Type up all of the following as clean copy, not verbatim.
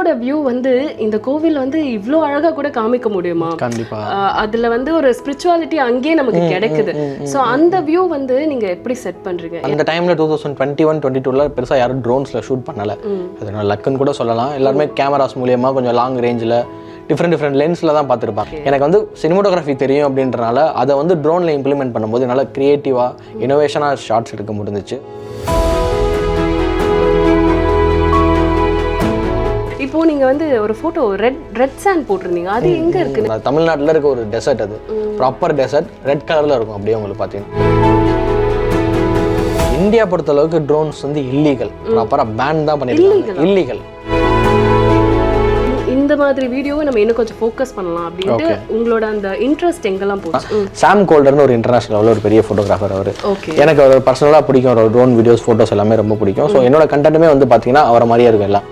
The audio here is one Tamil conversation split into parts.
கோவிலோட வியூ வந்து இந்த கோவில் வந்து இவ்வளோ அழகா கூட காமிக்க முடியுமா? கண்டிப்பா அதுல வந்து ஒரு ஸ்பிரிச்சுவாலிட்டி அங்கேயே நமக்கு கிடைக்குது. ஸோ அந்த வியூ வந்து நீங்க எப்படி செட் பண்றீங்க? அந்த டைம்ல 2021-22ல பெருசா யாரும் ட்ரோன்ஸ்ல ஷூட் பண்ணல. அது நான் லக்குன்னு கூட சொல்லலாம். எல்லாருமே கேமராஸ் மூலியமா கொஞ்சம் லாங் ரேஞ்சில் டிஃப்ரெண்ட் லென்ஸில் தான் பார்த்துருப்பாங்க. எனக்கு வந்து சினிமோட்டோகிராஃபி தெரியும் அப்படின்றனால அதை வந்து ட்ரோனில் இம்ப்ளிமெண்ட் பண்ணும்போது என்னால் க்ரியேட்டிவாக இனோவேஷனாக ஷார்ட்ஸ் எடுக்க முடிஞ்சிச்சு. இப்போ நீங்க வந்து ஒரு போட்டோ ரெட் சாண்ட் போட்டிருந்தீங்க, அது எங்க இருக்கு? தமிழ்நாட்டில் இருக்க ஒரு டெசர்ட், அது ப்ராப்பர் டெசர்ட், ரெட் கலரில் இருக்கும். அப்படியே உங்களுக்கு பார்த்தீங்கன்னா இந்தியா பொறுத்த அளவுக்கு ட்ரோன்ஸ் வந்து இல்லீகல், ப்ராப்பராக பேன் தான் பண்ணிருக்காங்க. இல்லீகல். இந்த மாதிரி வீடியோவை நம்ம இன்னும் கொஞ்சம் ஃபோக்கஸ் பண்ணலாம் அப்படின்ட்டு உங்களோட அந்த இன்ட்ரெஸ்ட் எங்கெல்லாம் போச்சு? சாம் கோல்டர்னு ஒரு இன்டர்நேஷனல் ஒரு பெரிய ஃபோட்டோகிராஃபர் அவர். ஓகே. எனக்கு அவர் பர்சனலாக பிடிக்கும். அவர் ட்ரோன் வீடியோஸ் ஃபோட்டோஸ் எல்லாமே ரொம்ப பிடிக்கும். ஸோ என்னோட கண்டென்ட்டுமே வந்து பார்த்தீங்கன்னா அவரை மாதிரியே இருக்கும் எல்லாம்.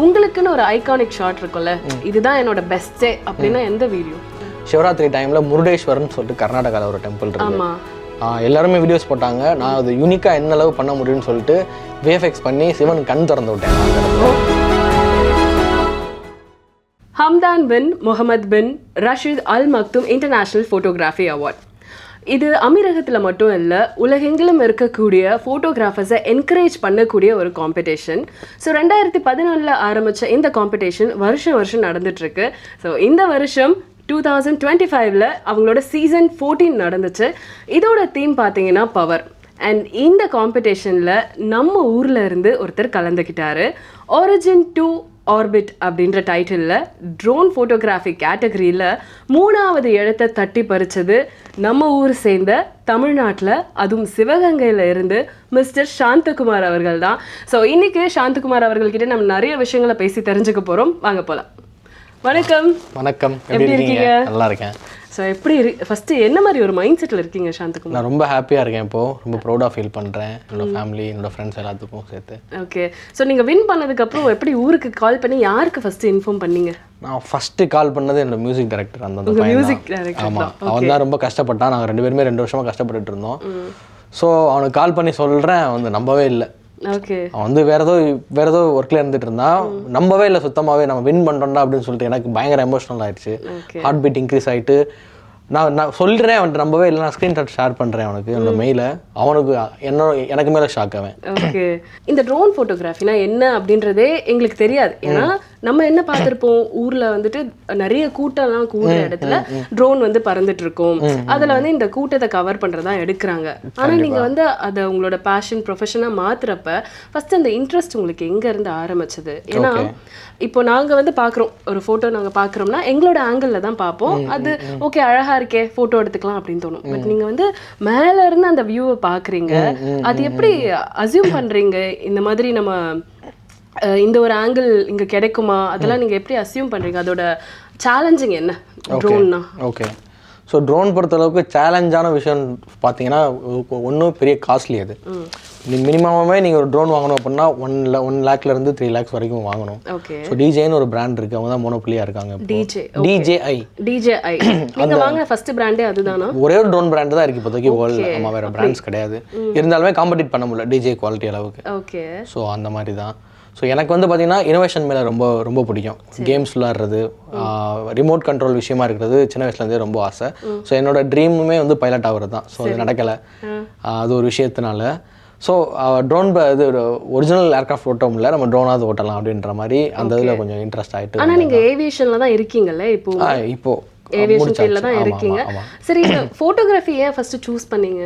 உங்களுக்குன்னு ஒரு ஐகானிக் ஷாட் இருக்கும்ல, இதுதான் என்னோட பெஸ்ட்டே அப்படின்னா எந்த வீடியோ? சிவராத்திரி டைம்ல முருடேஸ்வரன் சொல்லிட்டு கர்நாடகாவில் ஒரு டெம்பிள் இருக்கு. ஆமா. எல்லாருமே வீடியோஸ் போட்டாங்க. நான் அது யூனிக்காக என்ன அளவு பண்ண முடியும்னு சொல்லிட்டு விஎஃப்எக்ஸ் பண்ணி சிவன் கண் திறந்து விட்டேன். ஹம்தான் பின் முகமது பின் ரஷீத் அல் மக்தும் இன்டர்நேஷ்னல் ஃபோட்டோகிராஃபி அவார்ட். இது அமீரகத்தில் மட்டும் இல்லை, உலகெங்கிலும் இருக்கக்கூடிய ஃபோட்டோகிராஃபர்ஸை என்கரேஜ் பண்ணக்கூடிய ஒரு காம்படிஷன். ஸோ 2014 ஆரம்பித்த இந்த காம்படிஷன் வருஷம் நடந்துட்டுருக்கு. ஸோ இந்த வருஷம் 2025 அவங்களோட சீசன் 14 நடந்துச்சு. இதோட தீம் பார்த்தீங்கன்னா பவர். அண்ட் இந்த காம்படிஷனில் நம்ம ஊரில் இருந்து ஒருத்தர் கலந்துக்கிட்டாரு. ஆரிஜின் டு ஆர்பிட் அப்படின்ற டைட்டிலில் ட்ரோன் ஃபோட்டோகிராஃபி கேட்டகரியில் 3வது இடத்தை தட்டி பறிச்சது நம்ம ஊர் சேர்ந்த தமிழ்நாட்டில், அதுவும் சிவகங்கையில் இருந்து மிஸ்டர் சாந்தகுமார் அவர்கள் தான். ஸோ இன்றைக்கி சாந்தகுமார் அவர்கள்கிட்ட நம்ம நிறைய விஷயங்களை பேசி தெரிஞ்சுக்க போகிறோம். வாங்க போகலாம். வணக்கம். வணக்கம். எப்படி இருக்கீங்க? நல்லா இருக்கேன். ஸோ எப்படி ஃபஸ்ட்டு என்ன மாதிரி ஒரு மைண்ட் செட்டில் இருக்கீங்க சாந்தகுமார்? நான் ரொம்ப ஹாப்பியாக இருக்கேன். இப்போது ரொம்ப ப்ரௌடாக ஃபீல் பண்ணுறேன். என்னோட ஃபேமிலி, என்னோட ஃப்ரெண்ட்ஸ் எல்லாத்துக்கும் சேர்த்து. ஓகே. ஸோ நீங்கள் வின் பண்ணதுக்கப்புறம் எப்படி ஊருக்கு கால் பண்ணி யாருக்கு ஃபஸ்ட்டு இன்ஃபார்ம் பண்ணீங்க? நான் ஃபஸ்ட்டு கால் பண்ணது என்னோட மியூசிக் டைரக்டர். அந்த மியூசிக் டைரக்டர். ஆமாம், அவன் தான் ரொம்ப கஷ்டப்பட்டான். நாங்கள் 2 பேருமே 2 வருஷமாக கஷ்டப்பட்டுட்டு இருந்தோம். ஸோ அவனுக்கு கால் பண்ணி சொல்கிறேன், அவன் வந்து நம்பவே இல்லை. ஓகே. அவன் வந்து வேற ஏதோ ஒர்க்கில் இருந்துட்டு இருந்தான். நம்பவே இல்லை சுத்தமாகவே. நம்ம வின் பண்ணுறோம்டா அப்படின்னு சொல்லிட்டு எனக்கு பயங்கர எமோஷனல் ஆயிடுச்சு. ஹார்ட் பீட் இன்க்ரீஸ் ஆகிட்டு நான் சொல்கிறேன், அவன்ட்டு நம்பவே இல்லை. நான் ஸ்க்ரீன்ஷாட் ஷேர் பண்ணுறேன் அவனுக்கு, என்னோட மெயிலை. அவனுக்கு எனக்கு மேலே ஷாக் ஆவேன். ஓகே. இந்த ட்ரோன் ஃபோட்டோகிராஃபினா என்ன அப்படின்றதே எங்களுக்கு தெரியாது. ஏன்னா நம்ம என்ன பார்த்துருப்போம், ஊரில் வந்துட்டு நிறைய கூட்டம்லாம் கூடுற இடத்துல ட்ரோன் வந்து பறந்துட்டு இருக்கும். அதில் வந்து இந்த கூட்டத்தை கவர் பண்ணுறதா எடுக்கிறாங்க. ஆனால் நீங்கள் வந்து அதை உங்களோட பேஷன் ப்ரொஃபஷனாக மாற்றுறப்ப ஃபஸ்ட்டு அந்த இன்ட்ரெஸ்ட் உங்களுக்கு எங்கேருந்து ஆரம்பிச்சது? ஏன்னா இப்போ நாங்கள் வந்து பார்க்குறோம், ஒரு ஃபோட்டோ நாங்கள் பார்க்குறோம்னா எங்களோட ஆங்கிளில் தான் பார்ப்போம். அது ஓகே அழகாக இருக்கே ஃபோட்டோ எடுத்துக்கலாம் அப்படின்னு தோணும். பட் நீங்கள் வந்து மேலே இருந்து அந்த வியூவை பார்க்குறீங்க, அது எப்படி அசியூம் பண்ணுறீங்க? இந்த மாதிரி நம்ம இந்த ஒரு ஆங்கிள் இங்கே கிடைக்குமா, அதெல்லாம் நீங்கள் எப்படி அசியூம் பண்ணுறீங்க? அதோட சேலஞ்சிங் என்ன ட்ரோன்னா? ஓகே. ஸோ ட்ரோன் பொறுத்தளவுக்கு சேலஞ்சான விஷயம் பார்த்தீங்கன்னா ஒன்றும் பெரிய காஸ்ட்லி. அது மினிமமே நீங்கள் ஒரு ட்ரோன் வாங்கணும் அப்படின்னா 1 லேக்லேருந்து 3 லேக்ஸ் வரைக்கும் வாங்கணும். ஓகே. ஸோ டிஜேன்னு ஒரு பிராண்ட் இருக்குது, அவங்க தான் மோனோப்ளியாக இருக்காங்க. டிஜேஐ நீங்கள் வாங்கின ஃபர்ஸ்ட் பிராண்டே அதுதானா? ஒரே ஒரு ட்ரோன் பிராண்டு தான் இருக்குது இப்போதைக்கு வேர்ல்டு. ஆமாம், வேறு பிராண்ட்ஸ் கிடையாது. இருந்தாலுமே காம்படிட் பண்ண முடியல டிஜே குவாலிட்டி அளவுக்கு. ஓகே. ஸோ அந்த மாதிரி தான். ஸோ எனக்கு வந்து பார்த்தீங்கன்னா இனோவேஷன் மேலே ரொம்ப ரொம்ப பிடிக்கும். கேம்ஸ் விளாட்றது, ரிமோட் கண்ட்ரோல் விஷயமா இருக்கிறது சின்ன வயசுலேருந்தே ரொம்ப ஆசை. ஸோ என்னோட ட்ரீமுமே வந்து பைலட் ஆகிறது தான். ஸோ அது நடக்கலை, அது ஒரு விஷயத்தினால. ஸோ ட்ரோன் இது ஒரிஜினல் ஏர்க்ராஃப்ட் ஓட்டம் இல்லை, நம்ம ட்ரோனாவது ஓட்டலாம் அப்படின்ற மாதிரி அந்த இதில் கொஞ்சம் இன்ட்ரெஸ்ட் ஆகிட்டு. ஆனால் நீங்கள் ஏவியேஷனில் தான் இருக்கீங்கல்ல இப்போ ஏவியேஷன் ஃபீல்டில் தான் இருக்கீங்க. சரி, ஃபோட்டோகிராஃபி ஏன் ஃபஸ்ட்டு சூஸ் பண்ணீங்க?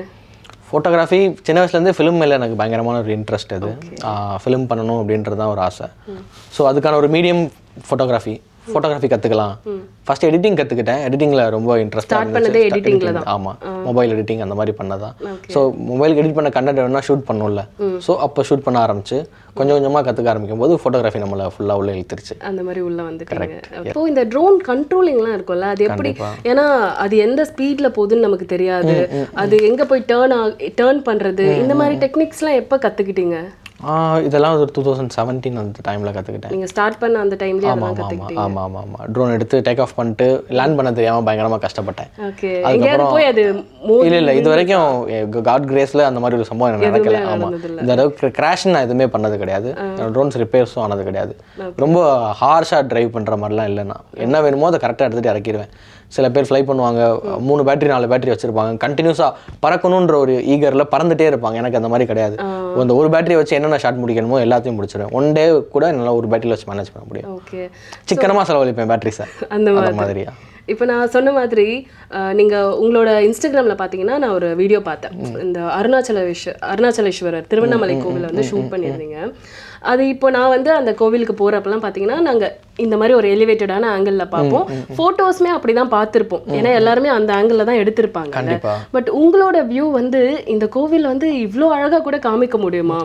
ஃபோட்டோகிராஃபி சின்ன வயசுலேருந்து ஃபிலிம் மேலே எனக்கு பயங்கரமான ஒரு இன்ட்ரெஸ்ட். அது ஃபிலிம் பண்ணணும் அப்படின்றது தான் ஒரு ஆசை. ஸோ அதுக்கான ஒரு மீடியம் ஃபோட்டோகிராஃபி கற்றுக்கலாம். ஃபஸ்ட் எடிட்டிங் கற்றுக்கிட்டேன். எடிட்டிங்கில் ரொம்ப இன்ட்ரெஸ்டாக இருந்துச்சு. ஆமாம், மொபைல் எடிட்டிங் அந்த மாதிரி பண்ணதான். ஸோ மொபைலுக்கு எடிட் பண்ண கண்டென்ட் வேணால் ஷூட் பண்ணணும்ல. ஸோ அப்போ ஷூட் பண்ண ஆரம்பிச்சு கொஞ்சம் கொஞ்சமாக கற்றுக்க ஆரம்பிக்கும் போது ஃபோட்டோகிராஃபி நம்மளை ஃபுல்லாக உள்ள இழுத்துருச்சு. அந்த மாதிரி உள்ள வந்துட்டாங்க. இப்போ இந்த ட்ரோன் கண்ட்ரோலிங்லாம் இருக்கும்ல, அது எப்படி? ஏன்னா அது எந்த ஸ்பீடில் போகுதுன்னு நமக்கு தெரியாது. அது எங்கே போய் டேர்ன் பண்ணுறது, இந்த மாதிரி டெக்னிக்ஸ்லாம் எப்போ கற்றுக்கிட்டீங்க? இதெல்லாம் ஒரு 2017 அந்த டைமில் கற்றுக்கிட்டேன். நீங்கள் ஸ்டார்ட் பண்ண அந்த டைம்லேயே ஆமாம் ஆமாம் ஆமாம் ஆமாம் ட்ரோன் எடுத்து டேக் ஆஃப் பண்ணிட்டு லேண்ட் பண்ண தெரியாமல் பயங்கரமாக கஷ்டப்பட்டேன். ஓகே, எங்கேயாவது போய் அது இல்லை இது வரைக்கும் காட் கிரேஸில் அந்த மாதிரி ஒரு சம்பவம் எனக்கு நடக்கல. ஆமாம், இந்த அளவுக்கு கிராஷ் நான் எதுவுமே பண்ணது கிடையாது. ட்ரோன்ஸ் ரிப்பேர்ஸும் ஆனது கிடையாது. ரொம்ப ஹார்ஷாக ட்ரைவ் பண்ணுற மாதிரிலாம் இல்லைன்னா என்ன வேணுமோ அதை கரெக்டாக எடுத்துகிட்டு இறக்கிடுவேன். சில பேர் ஃப்ளை பண்ணுவாங்க, 3 பேட்டரி 4 பேட்டரி வச்சுருப்பாங்க, கண்டினியூஸாக பறக்கணுன்ற ஒரு ஈகரில் பறந்துட்டே இருப்பாங்க. எனக்கு அந்த மாதிரி கிடையாது. அந்த ஒரு பேட்டரி வச்சு என்னென்ன ஷாட் முடிக்கணுமோ எல்லாத்தையும் முடிச்சிடுவேன். 1 டே கூட என்னால் ஒரு பேட்டரியில் வச்சு மேனேஜ் பண்ண முடியும். ஓகே, சிக்கனமாக செலவழிப்பேன் பேட்டரி சார் அந்த மாதிரியா. இப்போ நான் சொன்ன மாதிரி நீங்கள் உங்களோட இன்ஸ்டாகிராமில் பார்த்தீங்கன்னா நான் ஒரு வீடியோ பார்த்தேன். இந்த அருணாச்சலேஸ்வரர் திருவண்ணாமலை கோவிலில் வந்து ஷூட் பண்ணியிருந்தீங்க. அது இப்போ நான் வந்து அந்த கோவிலுக்கு போகிறப்பெல்லாம் பார்த்தீங்கன்னா நாங்கள் இந்த மாதிரி ஒரு எலிவேட்டடான ஆங்கிளில் பார்ப்போம். ஃபோட்டோஸுமே அப்படி தான் பார்த்துருப்போம், ஏன்னா எல்லாருமே அந்த ஆங்கிளில் தான் எடுத்திருப்பாங்க. பட் உங்களோட வியூ வந்து இந்த கோவில் வந்து இவ்வளோ அழகாக கூட காமிக்க முடியுமா?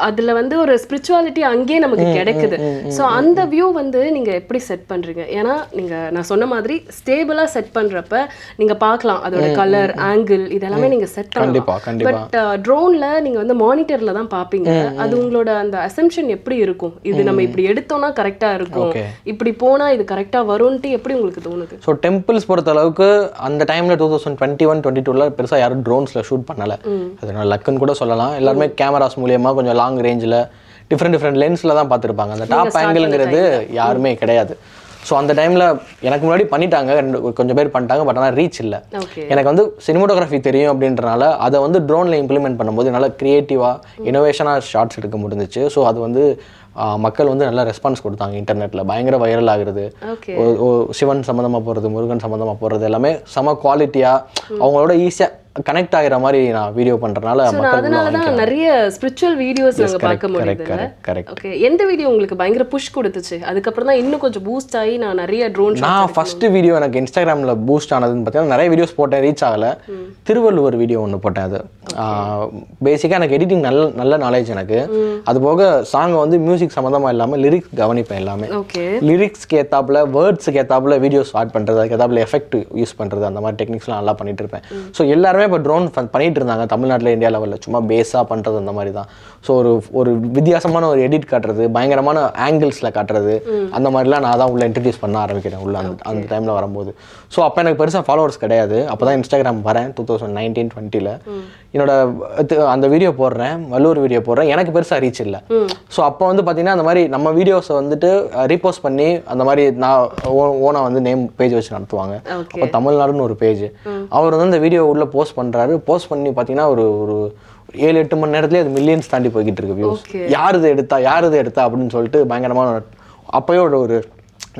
அதில் வந்து ஒரு ஸ்பிரிச்சுவாலிட்டி அங்கேயே நமக்கு கிடைக்குது. ஸோ அந்த வியூ வந்து நீங்கள் எப்படி செட் பண்ணுறீங்க? ஏன்னா நீங்கள் நான் சொன்ன மாதிரி ஸ்டேபிளாக செட் பண்ணுறப்ப நீங்கள் பார்க்கலாம் அதோட கலர், ஆங்கிள் இதெல்லாமே நீங்கள் செட் பண்ணலாம். பட் ட்ரோனில் நீங்கள் வந்து மானிட்டரில் தான் பார்ப்பீங்க. அது உங்களோட அந்த அசம்ஷன் எப்படி இருக்கும்? இது நம்ம இப்படி எடுத்தோம்னா கரெக்டாக இருக்கும், இப்படி போனால் இது கரெக்டாக வரும்ன்ட்டு எப்படி உங்களுக்கு தோணுது? ஸோ டெம்பிள்ஸ் பொறுத்த அளவுக்கு அந்த டைமில் 2021-22 பெருசாக யாரும் ட்ரோன்ஸில் ஷூட் பண்ணலை. அது நான் லக்குன்னு கூட சொல்லலாம். எல்லாருமே கேமராஸ் மூலியமாக கொஞ்சம் லாங் ரேஞ்சில் டிஃப்ரெண்ட் லென்ஸில் தான் பார்த்துருப்பாங்க. அந்த டாப் ஆங்கிள்ங்கிறது யாருமே கிடையாது. ஸோ அந்த டைமில் எனக்கு முன்னாடி பண்ணிட்டாங்க, கொஞ்சம் பேர் பண்ணிட்டாங்க. பட் ஆனால் ரீச் இல்லை. எனக்கு வந்து சினிமோட்டோகிராஃபி தெரியும் அப்படின்றனால அதை வந்து ட்ரோனில் இம்ப்ளிமெண்ட் பண்ணும்போது நல்லா க்ரியேட்டிவாக இனோவேஷனாக ஷார்ட்ஸ் எடுக்க முடிஞ்சிச்சு. ஸோ அது வந்து மக்கள் வந்து நல்லா ரெஸ்பான்ஸ் கொடுத்தாங்க. இன்டர்நெட்டில் பயங்கர வைரல் ஆகுறது, சிவன் சம்மந்தமாக போகிறது, முருகன் சம்மந்தமாக போகிறது எல்லாமே செம குவாலிட்டியாக அவங்களோட ஈஸியாக கனெக்ட் ஆகிற மாதிரி நான் வீடியோ பண்றதுனால அதனால தான் நிறைய ஸ்பிரிச்சுவல் வீடியோஸ் நாங்க பார்க்க முடியுது. ஓகே, எந்த வீடியோ உங்களுக்கு பயங்கர புஷ் கொடுத்துச்சு? அதுக்கப்புறம் தான் இன்னும் கொஞ்சம் பூஸ்ட் ஆகி நான் நிறைய ட்ரோன் நான் ஃபர்ஸ்ட் வீடியோ எனக்கு இன்ஸ்டாகிராமில் பூஸ்ட் ஆனதுன்னு பார்த்தீங்கன்னா நிறைய வீடியோஸ் போட்டேன், ரீச் ஆகலை. திருவள்ளுவர் வீடியோ ஒன்று போட்டேன். அது பேசிக்காக எனக்கு எடிட்டிங் நல்ல நாலேஜ் எனக்கு. அது போக சாங்கை வந்து மியூசிக் சம்மந்தமாக இல்லாமல் லிரிக்ஸ் கவனிப்பேன் எல்லாமே. லிரிக்ஸ்க்கு ஏற்றாப்புல வேர்ட்ஸுக்கு ஏற்றாப்புல வீடியோஸ் ஸ்டார்ட் பண்ணுறது, அதுக்கு ஏற்றாப்புல எஃபெக்ட் யூஸ் பண்ணுறது, அந்த மாதிரி டெக்னிக்ஸ்லாம் நல்லா பண்ணிட்டு இருப்பேன். ஸோ எல்லாருமே இப்போ ட்ரோன் பண்ணிட்டு இருந்தாங்க தமிழ்நாட்டில், இந்தியா லெவலில் சும்மா பேஸாக பண்ணுறது அந்த மாதிரி தான். ஸோ ஒரு வித்தியாசமான ஒரு எடிட் காட்டுறது, பயங்கரமான ஆங்கிள்ஸில் காட்டுறது, அந்த மாதிரிலாம் நான் தான் உள்ள இன்ட்ரடியூஸ் பண்ண ஆரம்பிக்கிறேன் உள்ள அந்த டைமில் வரும்போது. ஸோ அப்போ எனக்கு பெருசாக ஃபாலோவர்ஸ் கிடையாது. அப்போ தான் இன்ஸ்டாகிராம் வரேன் 2019-20 என்னோட அந்த வீடியோ போடுறேன், வள்ளுவர் வீடியோ போடுறேன், எனக்கு பெருசாக ரீச் இல்லை. ஸோ அப்போ வந்து பார்த்தீங்கன்னா அந்த மாதிரி நம்ம வீடியோஸை வந்துட்டு ரீபோஸ்ட் பண்ணி அந்த மாதிரி நான் ஓனா வந்து நேம் பேஜ் வச்சு நடத்துவாங்க. அப்போ தமிழ்நாடுன்னு ஒரு பேஜ், அவர் வந்து அந்த வீடியோ உள்ள போஸ்ட் பண்ணுறாரு. போஸ்ட் பண்ணி பார்த்தீங்கன்னா ஒரு 7-8 மணி நேரத்துலேயே அது மில்லியன்ஸ் தாண்டி போய்கிட்டு இருக்கு வியூஸ். யார் இது எடுத்தா அப்படின்னு சொல்லிட்டு பயங்கரமான அப்போயே ஒரு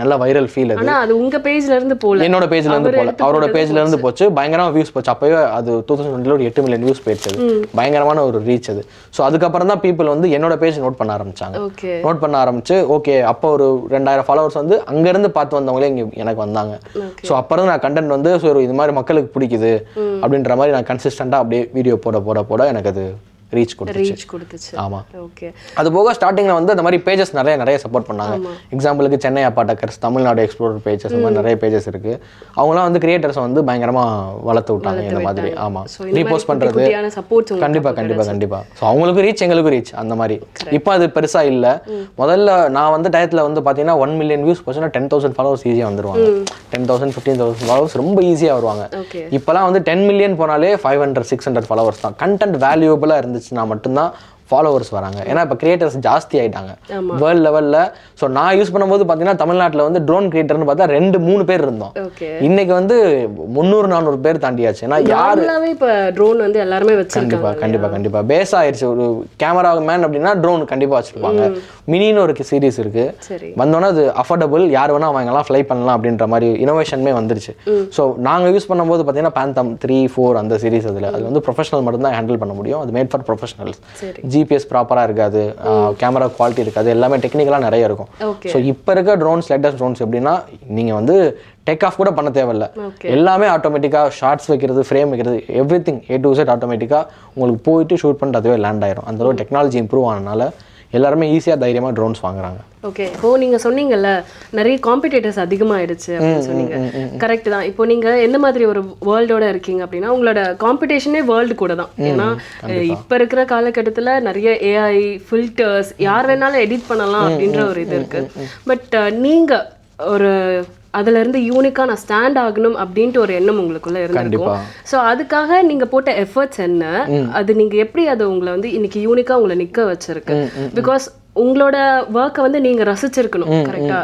நல்ல வைரல் ஃபீல். அது உங்க பேஜ்ல இருந்து போல, என்னோட பேஜ்ல இருந்து போல, அவரோட பேஜ்ல இருந்து போச்சு. பயங்கரமா வியூஸ் போச்சு. அப்பவே அது 2020 ஒரு 8 மில்லியன் வியூஸ் போயிடுச்சு. பயங்கரமான ஒரு ரீச் அது. ஸோ அதுக்கப்புறம் தான் பீப்புள் வந்து என்னோட பேஜ் நோட் பண்ண ஆரம்பிச்சாங்க. நோட் பண்ண ஆரம்பிச்சு ஓகே, அப்போ ஒரு 2000 ஃபாலோவர்ஸ் வந்து அங்கேருந்து பார்த்து வந்தவங்களே இங்கே எனக்கு வந்தாங்க. ஸோ அப்புறம் நான் கண்டென்ட் வந்து ஸோ இது மாதிரி மக்களுக்கு பிடிக்குது அப்படின்ற மாதிரி நான் கன்சிஸ்டண்டாக அப்படியே வீடியோ போட எனக்கு அது ரீச் கொடுத்துச்சு. ஆமா, ஓகே. அது போக ஸ்டார்டிங்ல வந்து அந்த மாதிரி பேஜஸ் நிறைய சப்போர்ட் பண்ணாங்க. எக்ஸாம்பிளுக்கு சென்னை அப்பாட்டக்கர்ஸ், தமிழ்நாடு எக்ஸ்ப்ளோரர் பேஜஸ், இந்த மாதிரி நிறைய பேஜஸ் இருக்கு. அவங்களாம் வந்து கிரியேட்டர்ஸ் வந்து பயங்கரமா வளர்த்து விட்டாங்க இந்த மாதிரி. ஆமா, ரீபோஸ்ட் பண்றது கண்டிப்பா. ஸோ அவங்களுக்கு ரீச், எங்களுக்கு ரீச் அந்த மாதிரி. இப்போ அது பெருசா இல்லை. முதல்ல நான் வந்து டயத்துல வந்து பாத்தீங்கன்னா 1 மில்லியன் வியூஸ் போச்சுன்னா 10,000 ஃபாலோவர்ஸ் ஈஸியா வந்துருவாங்க. 10,000 15,000 ஃபாலோவர்ஸ் ரொம்ப ஈஸியா வருவாங்க. இப்பெல்லாம் வந்து 10 மில்லியன் போனாலே 500-600 ஃபாலோவர்ஸ் தான். கண்டென்ட் வேல்யூபிளா இருந்துச்சுன்னா மட்டும்தான் ஃபாலோவர்ஸ் வராங்க. ஏன்னா இப்போ கிரியேட்டர்ஸ் ஜாஸ்தி ஆகிட்டாங்க வேர்ல்டு லெவலில். ஸோ நான் யூஸ் பண்ணும்போது பார்த்தீங்கன்னா தமிழ்நாட்டில் வந்து ட்ரோன் கிரியேட்டர்னு பார்த்தா 2-3 பேர் இருந்தோம். இன்னைக்கு வந்து 300-400 பேர் தாண்டியாச்சு. ஏன்னா யாருமே இப்போ ட்ரோன் வந்து எல்லாருமே வச்சிருக்காங்க. கண்டிப்பாக பேஸ் ஆயிடுச்சு. ஒரு கேமரா மேன் அப்படின்னா ட்ரோன் கண்டிப்பாக வச்சிருப்பாங்க. மினின்னு ஒரு சீரீஸ் இருக்கு, வந்தோன்னா அது அஃபோர்டபுள், யார் வேணா அவங்கலாம் ஃப்ளை பண்ணலாம் அப்படின்ற மாதிரி இனோவேஷனுமே வந்துருச்சு. ஸோ நாங்கள் யூஸ் பண்ணும்போது பார்த்தீங்கன்னா பேந்தம் 3-4 அந்த சீரீஸ் அது வந்து ப்ரொஃபஷனல் மட்டும்தான் ஹேண்டில் பண்ண முடியும். அது மேட் ஃபார் ப்ரொஃபஷனல்ஸ். ஜிபிஎஸ் ப்ராப்பராக இருக்காது, கேமரா குவாலிட்டி இருக்காது, எல்லாமே டெக்னிக்கலாக நிறைய இருக்கும். ஸோ இப்போ இருக்க ட்ரோன்ஸ், லேட்டஸ்ட் ட்ரோன்ஸ் எப்படின்னா நீங்கள் வந்து டேக் ஆஃப் கூட பண்ண தேவையில்லை, எல்லாமே ஆட்டோமேட்டிக்காக ஷார்ட்ஸ் வைக்கிறது, ஃப்ரேம் வைக்கிறது, every thing A to Z ஆட்டோமேட்டிக்காக உங்களுக்கு போயிட்டு ஷூட் பண்ணிட்டு அதுவே லேண்ட் ஆயிரும். அந்த அளவு டெக்னாலஜி இம்ப்ரூவ் ஆனதுனால எல்லாருமே ஈஸியாக தைரியமாக ட்ரோன்ஸ் வாங்குறாங்க. ஓகே, இப்போ நீங்கள் சொன்னீங்கல்ல நிறைய காம்படிட்டர்ஸ் அதிகமாகிடுச்சு அப்படின்னு சொன்னீங்க. கரெக்ட் தான். இப்போ நீங்கள் எந்த மாதிரி ஒரு வேர்ல்டோட இருக்கீங்க அப்படின்னா உங்களோட காம்படிஷனே வேர்ல்டு கூட தான். ஏன்னா இப்போ இருக்கிற காலகட்டத்தில் நிறைய ஏஐ ஃபில்டர்ஸ் யார் வேணாலும் எடிட் பண்ணலாம் அப்படின்ற ஒரு இது இருக்குது. பட் நீங்கள் ஒரு அதுல இருந்து யூனிக்கா நான் ஸ்டாண்ட் ஆகணும் அப்படின்ட்டு ஒரு எண்ணம் உங்களுக்குள்ள இருந்திருக்கும். ஸோ அதுக்காக நீங்க போட்ட எஃபர்ட்ஸ் என்ன, அது நீங்க எப்படி அது உங்களை வந்து இன்னைக்கு யூனிக்கா உங்களை நிக்க வச்சிருக்கு? பிகாஸ் உங்களோட ஒர்க்கை வந்து நீங்க ரசிச்சிருக்கணும். கரெக்டா,